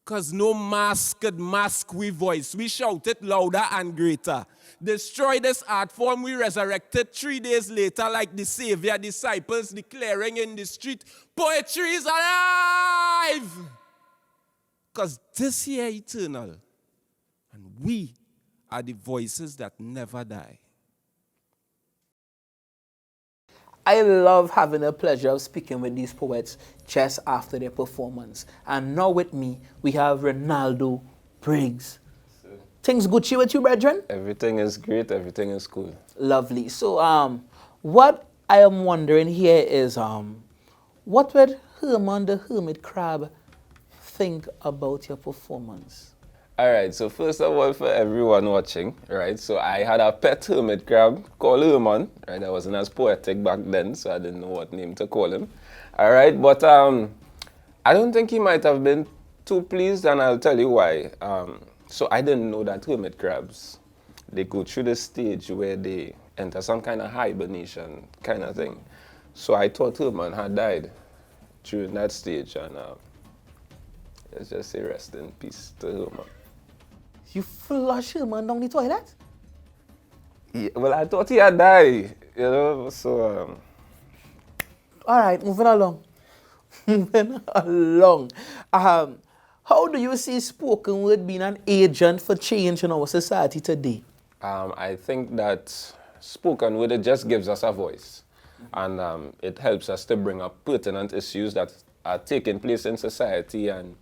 Because no mask could mask we voice. We shout it louder and greater. Destroy this art form we resurrected 3 days later like the Savior disciples declaring in the street, poetry is alive! Because this year eternal, and we are the voices that never die. I love having the pleasure of speaking with these poets just after their performance. And now with me, we have Ronaldo Briggs. Things Gucci with you, brethren? Everything is great, everything is cool. Lovely. So, what I am wondering here is, what would Herman the Hermit Crab think about your performance? All right, so first of all, for everyone watching, right, so I had a pet hermit crab called Herman, right, I wasn't as poetic back then, so I didn't know what name to call him. All right, but I don't think he might have been too pleased, and I'll tell you why. So I didn't know that hermit crabs, they go through the stage where they enter some kind of hibernation kind of thing. So I thought Herman had died during that stage, and let's just say rest in peace to Herman. You flush Herman down the toilet? Yeah, well, I thought he had died, you know, so... All right, moving along. Moving along. How do you see spoken word being an agent for change in our society today? I think that spoken word, it just gives us a voice. And it helps us to bring up pertinent issues that are taking place in society. And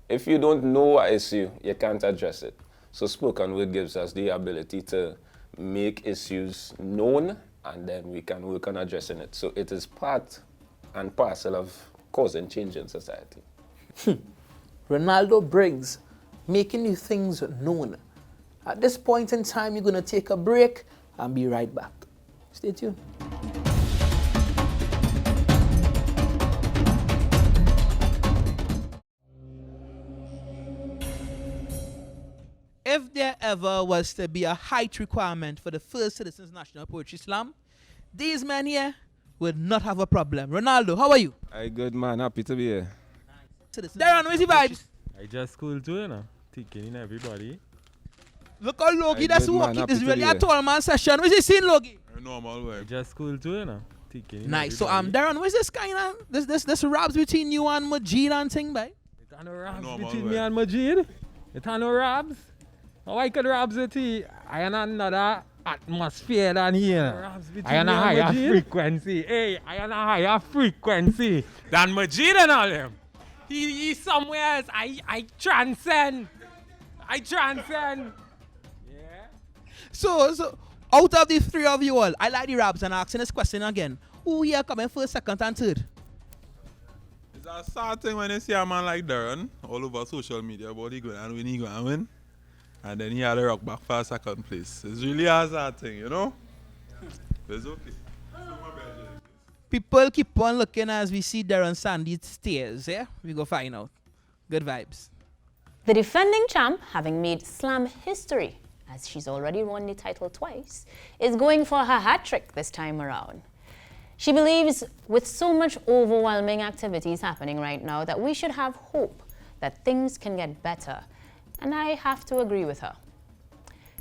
if you don't know an issue, you can't address it. So spoken word gives us the ability to make issues known, and then we can work on addressing it. So it is part and parcel of causing change in society. Ronaldo Briggs, making you things known. At this point in time, you're going to take a break and be right back. Stay tuned. If there ever was to be a height requirement for the first Citizens National Poetry Slam, these men here would not have a problem. Ronaldo, how are you? I good, man. Happy to be here. Darren, where's the vibes? I just cool too, you know. Taking in everybody. Look how Logie that's good, man. walking. Happy This is to really be a here. tall man session. Where's the scene, Logie? Normal way. Just cool too, you know. Taking in Nice. So everybody. Darren, where's this kind of this rabs between you and Majid and thing, bye? It ain't no rabs between me and Majid. It ain't no rabs. How I could rabs with you? I am another atmosphere than here. I am a higher frequency. Hey, I am a higher frequency than Majid and all them. He somewhere else. I transcend. I transcend. So out of the three of you all, I like the rabs and asking this question again. Who here coming first, second, and third? It's a sad thing when you see a man like Darren all over social media about he going and win, he going and win. And then he had a rock back for a second place. It's really a sad thing, you know? But it's okay. People keep on looking as we see Darren Sandy stairs, yeah? We go find out. Good vibes. The defending champ, having made slam history, as she's already won the title twice, is going for her hat trick this time around. She believes with so much overwhelming activities happening right now that we should have hope that things can get better. And I have to agree with her.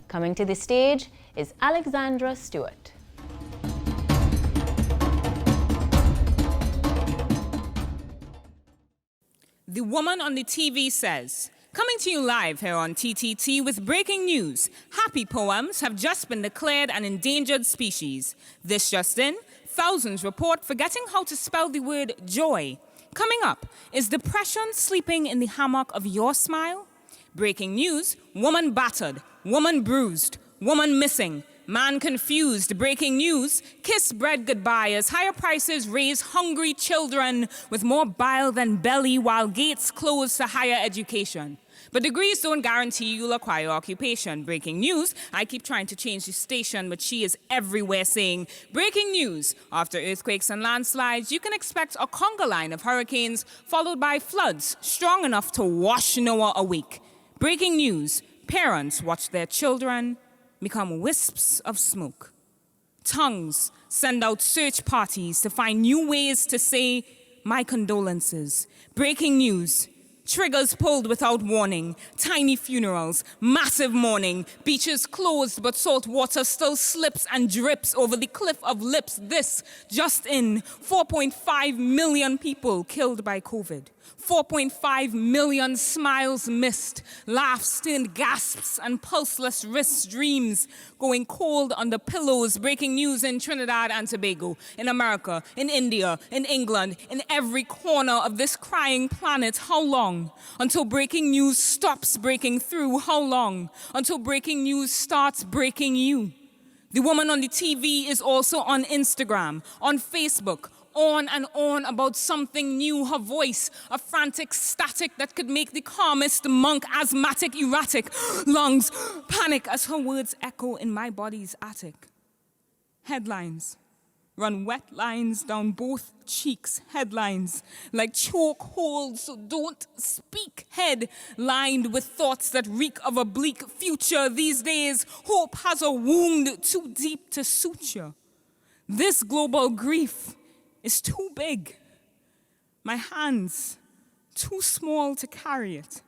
Coming to the stage is Alexandra Stewart. The woman on the TV says, coming to you live here on TTT with breaking news. Happy poems have just been declared an endangered species. This just in, thousands report forgetting how to spell the word joy. Coming up, is depression sleeping in the hammock of your smile? Breaking news, woman battered, woman bruised, woman missing, man confused. Breaking news, kiss bread goodbye as higher prices raise hungry children with more bile than belly while gates close to higher education. But degrees don't guarantee you'll acquire occupation. Breaking news, I keep trying to change the station, but she is everywhere saying, breaking news, after earthquakes and landslides, you can expect a conga line of hurricanes followed by floods strong enough to wash Noah awake. Breaking news, parents watch their children become wisps of smoke. Tongues send out search parties to find new ways to say, my condolences. Breaking news, triggers pulled without warning, tiny funerals, massive mourning, beaches closed but salt water still slips and drips over the cliff of lips. This just in, 4.5 million people killed by COVID. 4.5 million smiles missed, laughs turned gasps, and pulseless wrists dreams going cold under pillows. Breaking news in Trinidad and Tobago, in America, in India, in England, in every corner of this crying planet. How long? Until breaking news stops breaking through. How long? Until breaking news starts breaking you. The woman on the TV is also on Instagram, on Facebook, on and on about something new. Her voice, a frantic static that could make the calmest monk asthmatic, erratic, lungs panic as her words echo in my body's attic. Headlines run wet lines down both cheeks. Headlines like choke holds, so don't speak. Head lined with thoughts that reek of a bleak future. These days, hope has a wound too deep to suture. This global grief is too big. My hands, too small to carry it.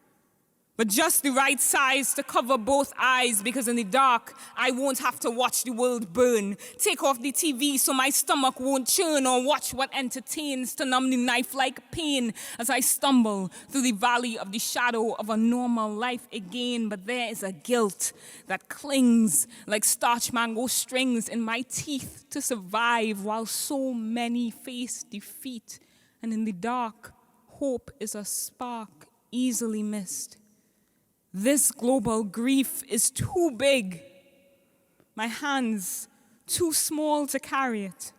But just the right size to cover both eyes, because in the dark, I won't have to watch the world burn. Take off the TV so my stomach won't churn, or watch what entertains to numb the knife-like pain as I stumble through the valley of the shadow of a normal life again. But there is a guilt that clings like starch mango strings in my teeth to survive while so many face defeat. And in the dark, hope is a spark easily missed. This global grief is too big. My hands, too small to carry it,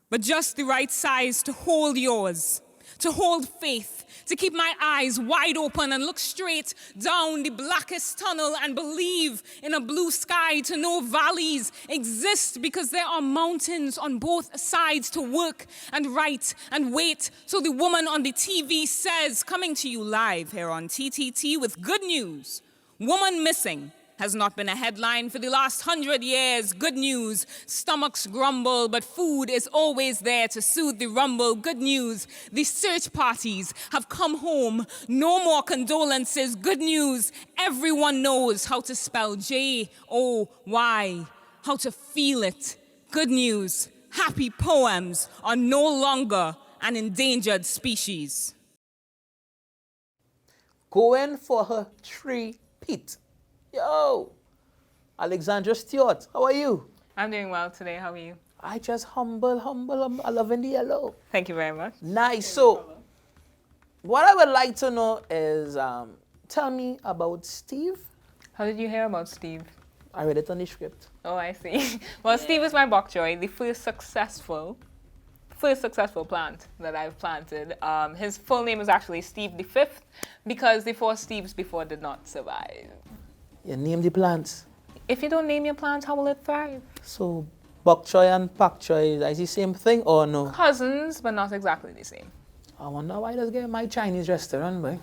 but just the right size to hold yours, to hold faith, to keep my eyes wide open and look straight down the blackest tunnel and believe in a blue sky, to know valleys exist because there are mountains on both sides, to work and write and wait. So the woman on the TV says, coming to you live here on TTT with good news. Woman missing has not been a headline for the last 100 years. Good news, stomachs grumble, but food is always there to soothe the rumble. Good news, the search parties have come home. No more condolences. Good news, everyone knows how to spell Joy, how to feel it. Good news, happy poems are no longer an endangered species. Going for her three-peat. Yo, Alexandra Stewart, how are you? I'm doing well today. How are you? I just humble. I love in the yellow. Thank you very much. Nice. So, what I would like to know is, tell me about Steve. How did you hear about Steve? I read it on the script. Oh, I see. Well, Steve is my bok choy, the first successful plant that I've planted. His full name is actually Steve the Fifth because the 4 Steves before did not survive. You name the plants. If you don't name your plants, how will it thrive? So, bok choy and pak choy, is the same thing or no? Cousins, but not exactly the same. I wonder why does get my Chinese restaurant, boy.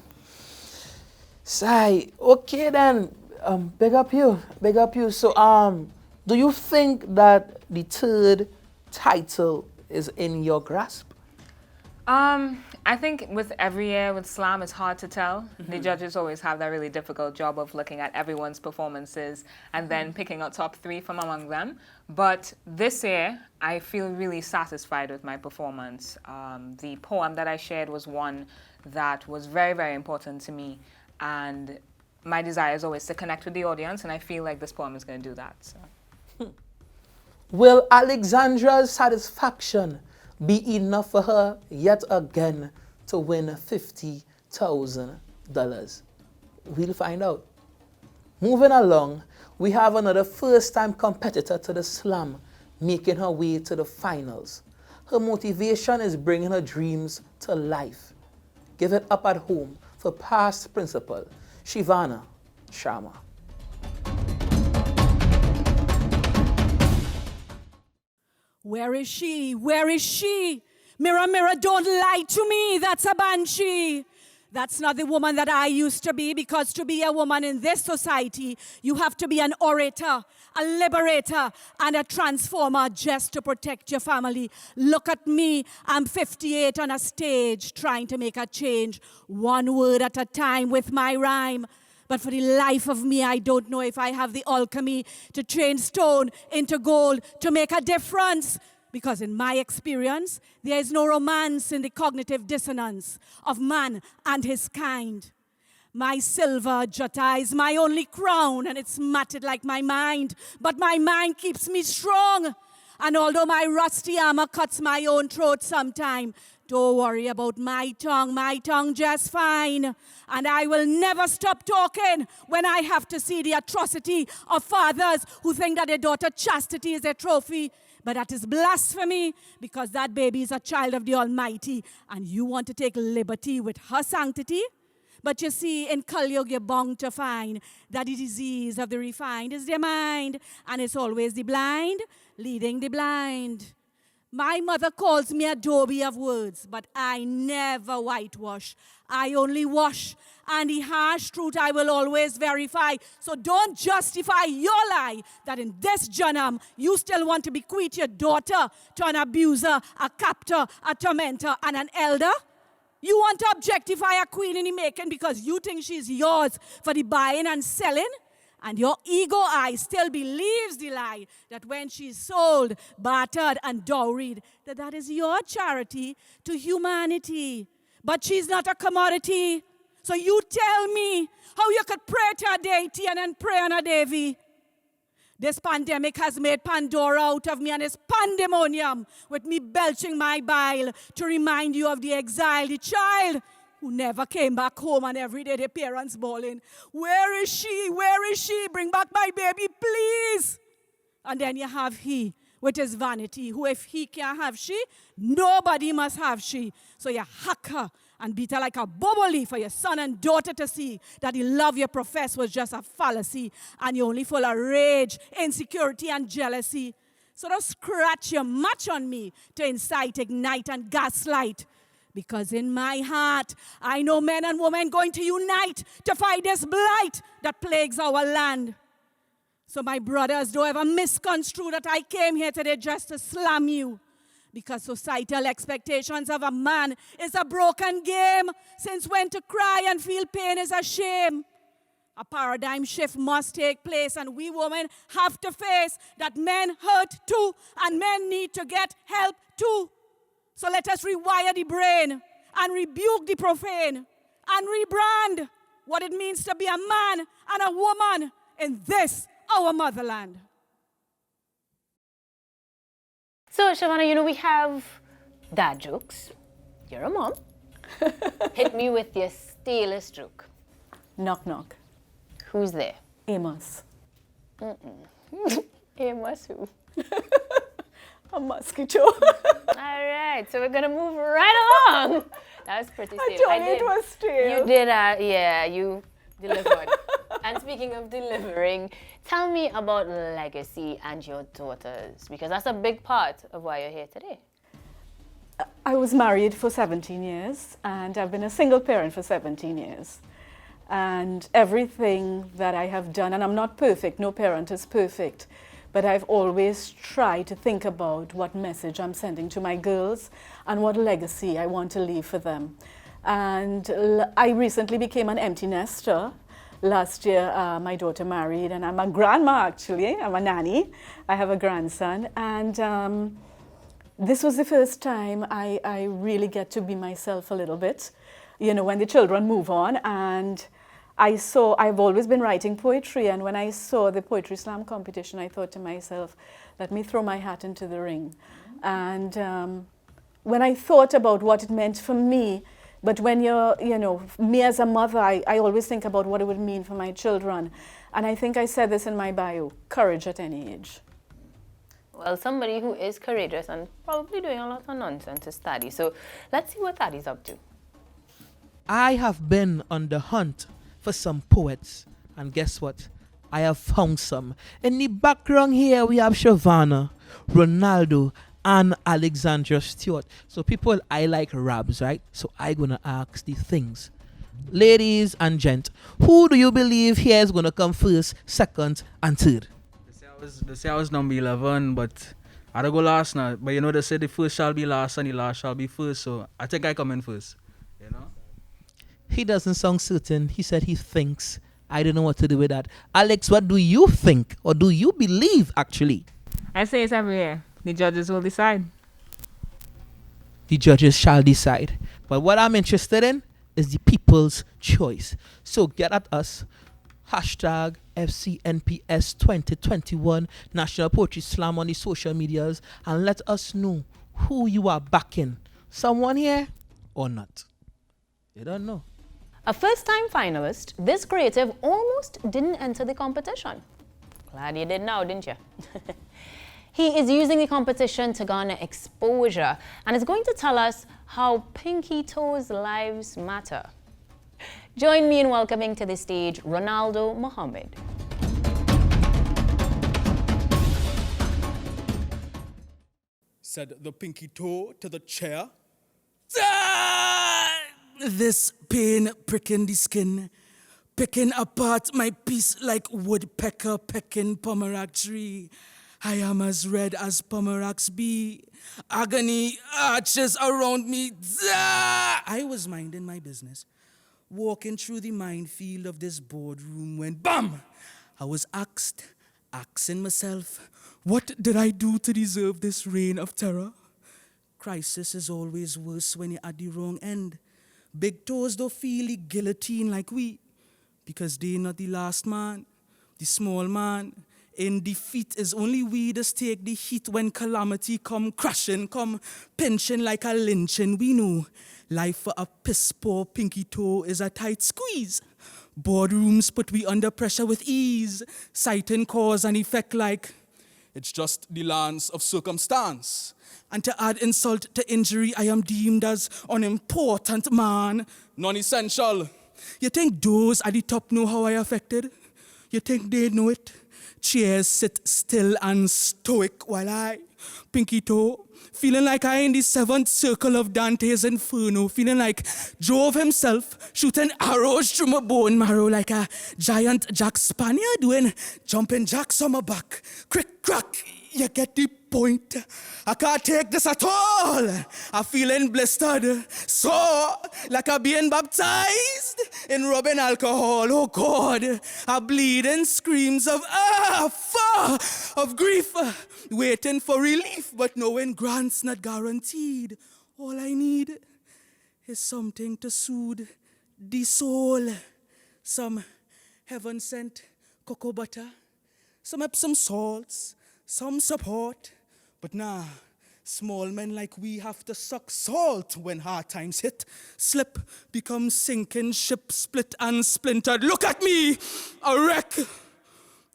Sai, okay then. Big up you. So, do you think that the 3rd title is in your grasp? I think with every year with slam, it's hard to tell. The judges always have that really difficult job of looking at everyone's performances and then picking a top 3 from among them. But this year, I feel really satisfied with my performance. The poem that I shared was one that was very, very important to me. And my desire is always to connect with the audience, and I feel like this poem is going to do that. So. Will Alexandra's satisfaction be enough for her yet again to win $50,000? We'll find out. Moving along, we have another first-time competitor to the slam making her way to the finals. Her motivation is bringing her dreams to life. Give it up at home for past principal, Shivana Sharma. Where is she? Where is she? Mirror, mirror, don't lie to me. That's a banshee. That's not the woman that I used to be, because to be a woman in this society, you have to be an orator, a liberator, and a transformer just to protect your family. Look at me. I'm 58 on a stage trying to make a change, one word at a time with my rhyme. But for the life of me, I don't know if I have the alchemy to turn stone into gold, to make a difference. Because in my experience, there is no romance in the cognitive dissonance of man and his kind. My silver jutta is my only crown, and it's matted like my mind. But my mind keeps me strong. And although my rusty armor cuts my own throat sometime, don't worry about my tongue just fine. And I will never stop talking when I have to see the atrocity of fathers who think that their daughter chastity is a trophy. But that is blasphemy, because that baby is a child of the Almighty, and you want to take liberty with her sanctity? But you see, in Kali Yuga, you're bound to find that the disease of the refined is their mind, and it's always the blind leading the blind. My mother calls me a Adobe of words, but I never whitewash. I only wash, and the harsh truth I will always verify. So don't justify your lie that in this Janam you still want to bequeath your daughter to an abuser, a captor, a tormentor, and an elder. You want to objectify a queen in the making because you think she's yours for the buying and selling? And your ego eye still believes the lie that when she's sold, bartered, and dowried, that is your charity to humanity. But she's not a commodity. So you tell me how you could pray to a deity and then pray on a Devi. This pandemic has made Pandora out of me, and it's pandemonium with me belching my bile to remind you of the exile, the child who never came back home, and every day the parents bawling, "Where is she? Where is she? Bring back my baby, please." And then you have he with his vanity, who if he can't have she, nobody must have she. So you hack her and beat her like a bubble for your son and daughter to see that the love you profess was just a fallacy, and you're only full of rage, insecurity, and jealousy. So don't scratch your match on me to incite, ignite, and gaslight. Because in my heart, I know men and women going to unite to fight this blight that plagues our land. So my brothers, don't ever misconstrue that I came here today just to slam you. Because societal expectations of a man is a broken game, since when to cry and feel pain is a shame. A paradigm shift must take place, and we women have to face that men hurt too, and men need to get help too. So let us rewire the brain and rebuke the profane and rebrand what it means to be a man and a woman in this, our motherland. So, Shavana, we have dad jokes. You're a mom. Hit me with your stalest joke. Knock, knock. Who's there? Amos. Amos who? A mosquito. All right, so we're going to move right along. That was pretty stale. I told you it was stale. You did, yeah, you delivered. And speaking of delivering, tell me about legacy and your daughters, because that's a big part of why you're here today. I was married for 17 years, and I've been a single parent for 17 years. And everything that I have done, and I'm not perfect, no parent is perfect, but I've always tried to think about what message I'm sending to my girls and what legacy I want to leave for them. And I recently became an empty nester. Last year, my daughter married, and I'm a grandma, actually. I'm a nanny. I have a grandson. And this was the first time I really get to be myself a little bit, when the children move on. And I've always been writing poetry, and when I saw the Poetry Slam competition, I thought to myself, let me throw my hat into the ring. And when I thought about what it meant for me, but when me as a mother, I always think about what it would mean for my children. And I think I said this in my bio, courage at any age. Well, somebody who is courageous and probably doing a lot of nonsense is Thaddy. So let's see what Thaddy's up to. I have been on the hunt for some poets, and guess what? I have found some. In the background here, we have Shavana, Ronaldo, and Alexandra Stewart. So people, I like raps, right? So I gonna ask these things. Ladies and gent, who do you believe here is gonna come first, second, and third? They say I was number 11, but I don't go last now. But they say the first shall be last and the last shall be first. So I think I come in first. He doesn't sound certain. He said he thinks. I don't know what to do with that. Alex, what do you think? Or do you believe, actually? I say it every year. The judges will decide. The judges shall decide. But what I'm interested in is the people's choice. So get at us. Hashtag FCNPS 2021 National Poetry Slam on the social medias and let us know who you are backing. Someone here or not? You don't know. A first-time finalist, this creative almost didn't enter the competition. Glad you did now, didn't you? He is using the competition to garner exposure and is going to tell us how Pinky Toes' lives matter. Join me in welcoming to the stage Ronaldo Muhammad. Said the pinky toe to the chair. This pain pricking the skin, picking apart my piece like woodpecker pecking pomerac tree. I am as red as pomerac's be. Agony arches around me. I was minding my business, walking through the minefield of this boardroom when, bam! I was asking myself, what did I do to deserve this reign of terror? Crisis is always worse when you're at the wrong end. Big toes don't feel the guillotine like we, because they not the last man, the small man. In defeat is only we that take the heat when calamity come crashing, come pinching like a lynching. We know life for a piss poor pinky toe is a tight squeeze. Boardrooms put we under pressure with ease, citing cause and effect like it's just the lance of circumstance. And to add insult to injury, I am deemed as unimportant man, non-essential. You think those at the top know how I affected? You think they know it? Chairs sit still and stoic while I, pinky toe, feeling like I in the seventh circle of Dante's Inferno, feeling like Jove himself shooting arrows through my bone marrow like a giant Jack Spaniard doing jumping jacks on my back. Crick crack, you get the point. I can't take this at all. I'm feeling blistered, so like I'm being baptized in rubbing alcohol. Oh God, I bleeding screams of of grief, waiting for relief, but knowing grants not guaranteed. All I need is something to soothe the soul. Some heaven-sent cocoa butter, some Epsom salts, some support. But nah, small men like we have to suck salt when hard times hit. Slip, become sinking ship, split and splintered. Look at me, a wreck.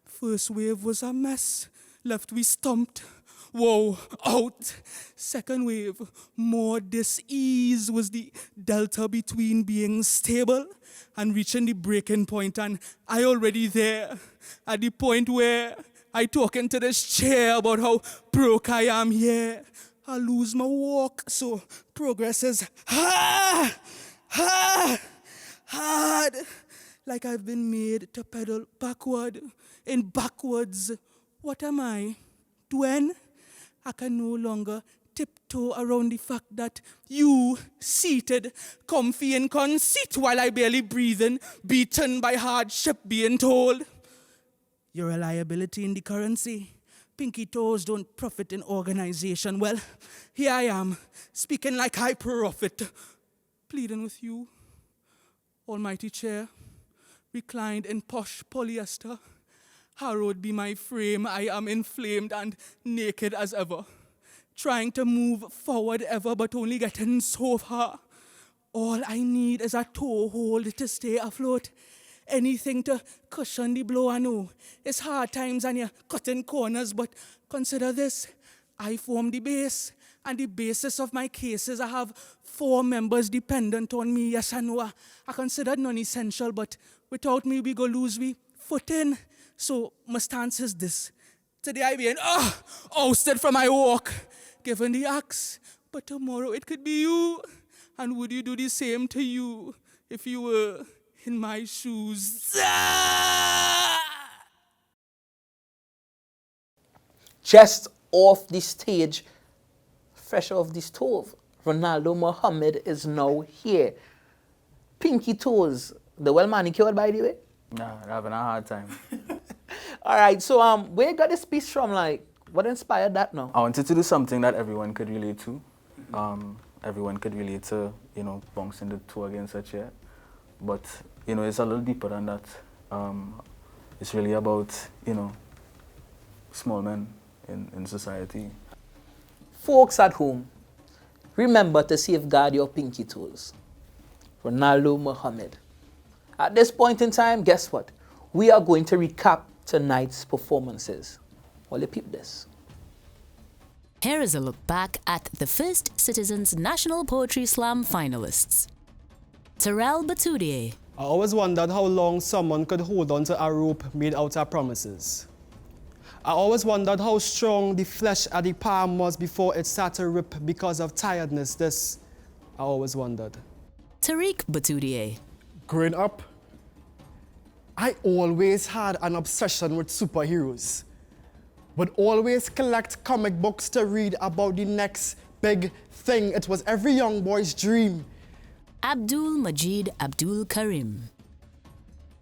First wave was a mess, left we stumped. Whoa, out. Second wave, more dis-ease was the delta between being stable and reaching the breaking point. And I already there, at the point where I talking to this chair about how broke I am here. I lose my walk, so progress is hard. Like I've been made to pedal backward. In backwards, what am I? When I can no longer tiptoe around the fact that you, seated, comfy in conceit while I barely breathing, beaten by hardship being told. Your reliability in the currency. Pinky toes don't profit in organization. Well, here I am, speaking like I profit, pleading with you. Almighty chair, reclined in posh polyester. Harrowed be my frame, I am inflamed and naked as ever. Trying to move forward ever, but only getting so far. All I need is a toe hold to stay afloat. Anything to cushion the blow, I know. It's hard times and you're cutting corners, but consider this. I form the base, and the basis of my cases, I have 4 members dependent on me. Yes, I know. I considered non-essential, but without me, we go lose we footing. So my stance is this. Today I being ousted from my walk, given the axe. But tomorrow it could be you. And would you do the same to you if you were in my shoes? Just off the stage, fresh off the stove, Ronaldo Muhammad is now here. Pinky toes, the well manicured by the way? Nah, I'm having a hard time. All right, so where you got this piece from? Like, What inspired that now? I wanted to do something that everyone could relate to. Everyone could relate to, bouncing the toe against a chair. But, it's a little deeper than that. It's really about, small men in society. Folks at home, remember to safeguard your pinky toes. Ronaldo Muhammad. At this point in time, guess what? We are going to recap tonight's performances. Well, you peep this. Here is a look back at the first Citizens National Poetry Slam finalists. Terrell Batutier. I always wondered how long someone could hold on to a rope made out of promises. I always wondered how strong the flesh at the palm was before it started to rip because of tiredness. This, I always wondered. Tariq Batutier. Growing up, I always had an obsession with superheroes. Would always collect comic books to read about the next big thing. It was every young boy's dream. Abdul Majid Abdul Karim.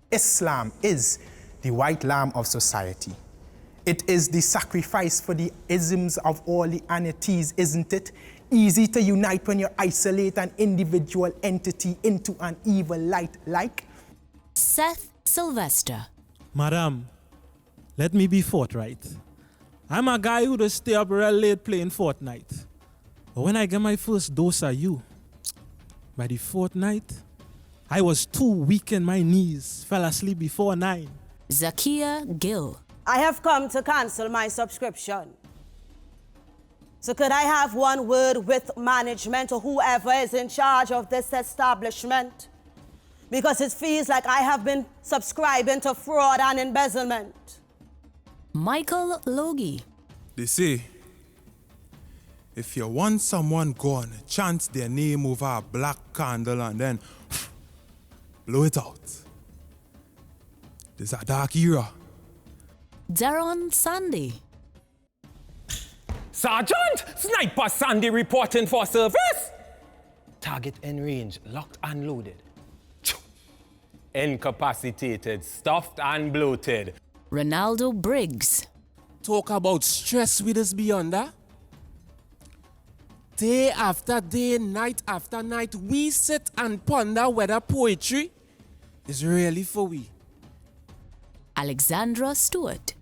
Islam is the white lamb of society. It is the sacrifice for the isms of all the anities, isn't it? Easy to unite when you isolate an individual entity into an evil light like Seth Sylvester. Madam, let me be forthright. I'm a guy who just stay up real late playing Fortnite. But when I get my first dose of you, by the fourth night, I was too weak in my knees, fell asleep before 9. Sakia and Griel. I have come to cancel my subscription. So could I have one word with management or whoever is in charge of this establishment? Because it feels like I have been subscribing to fraud and embezzlement. Michael Logie. They say, if you want someone gone, chant their name over a black candle and then blow it out. This is a dark era. Darren Sandy. Sergeant, Sniper Sandy reporting for service. Target in range, locked and loaded. Incapacitated, stuffed and bloated. Ronaldo Briggs. Talk about stress with us beyond that. Day after day, night after night, we sit and ponder whether poetry is really for we. Alexandra Stewart.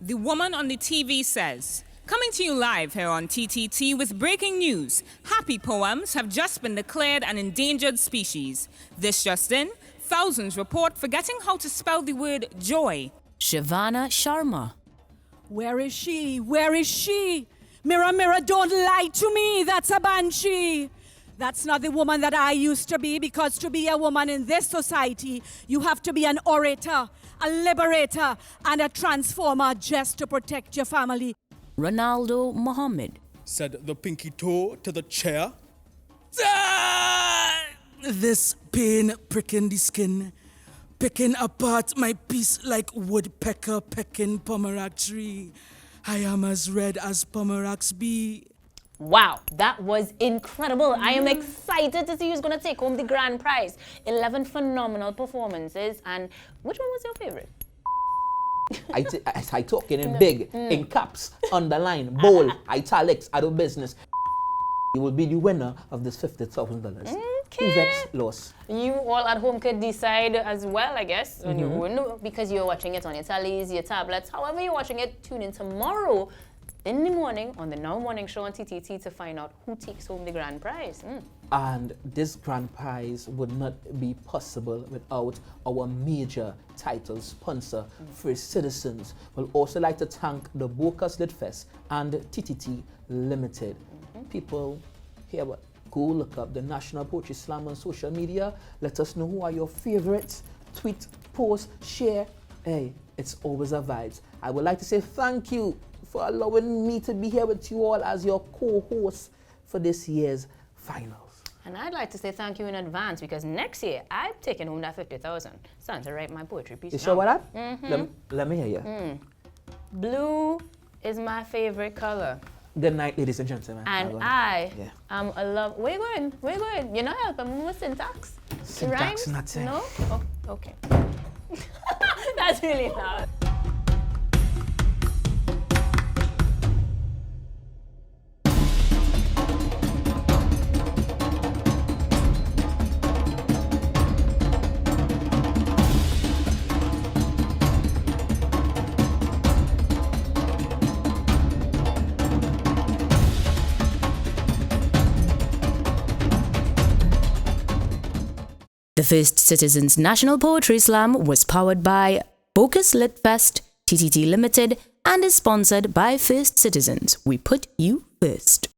The woman on the TV says, coming to you live here on TTT with breaking news. Happy poems have just been declared an endangered species. This just in, thousands report forgetting how to spell the word joy. Shivana Sharma. Where is she? Where is she? Mirror, mirror, don't lie to me. That's a banshee. That's not the woman that I used to be, because to be a woman in this society, you have to be an orator, a liberator, and a transformer just to protect your family. Ronaldo Muhammad. Said the pinky toe to the chair. This pain pricking the skin, picking apart my piece like woodpecker pecking pomerac tree. I am as red as pomerac's be. Wow, that was incredible. I am excited to see who's going to take home the grand prize. 11 phenomenal performances. And which one was your favorite? I talking in big, in caps, underline, bold, italics, out of business. You will be the winner of this $50,000. Okay. Vex loss. You all at home could decide as well, I guess, on your own, because you're watching it on your tallies, your tablets, however you're watching it. Tune in tomorrow in the morning on the Now Morning Show on TTT to find out who takes home the grand prize. And this grand prize would not be possible without our major title sponsor, First Citizens. We'll also like to thank the Bocas Lit Fest and TTT Limited. People, here, go look up the National Poetry Slam on social media. Let us know who are your favorites. Tweet, post, share. Hey, it's always a vibe. I would like to say thank you for allowing me to be here with you all as your co-host for this year's finals. And I'd like to say thank you in advance, because next year I'm taking home that 50,000. It's time to write my poetry piece. You sure about that? Let me hear you. Blue is my favorite color. Good night, ladies and gentlemen. And I am a love. Where you going? Where you going? You're not helping me with syntax. Syntax, Rhymes? nothing. No? Oh, okay. That's really loud. The First Citizens National Poetry Slam was powered by Focus Lit Fest, TTT Limited, and is sponsored by First Citizens. We put you first.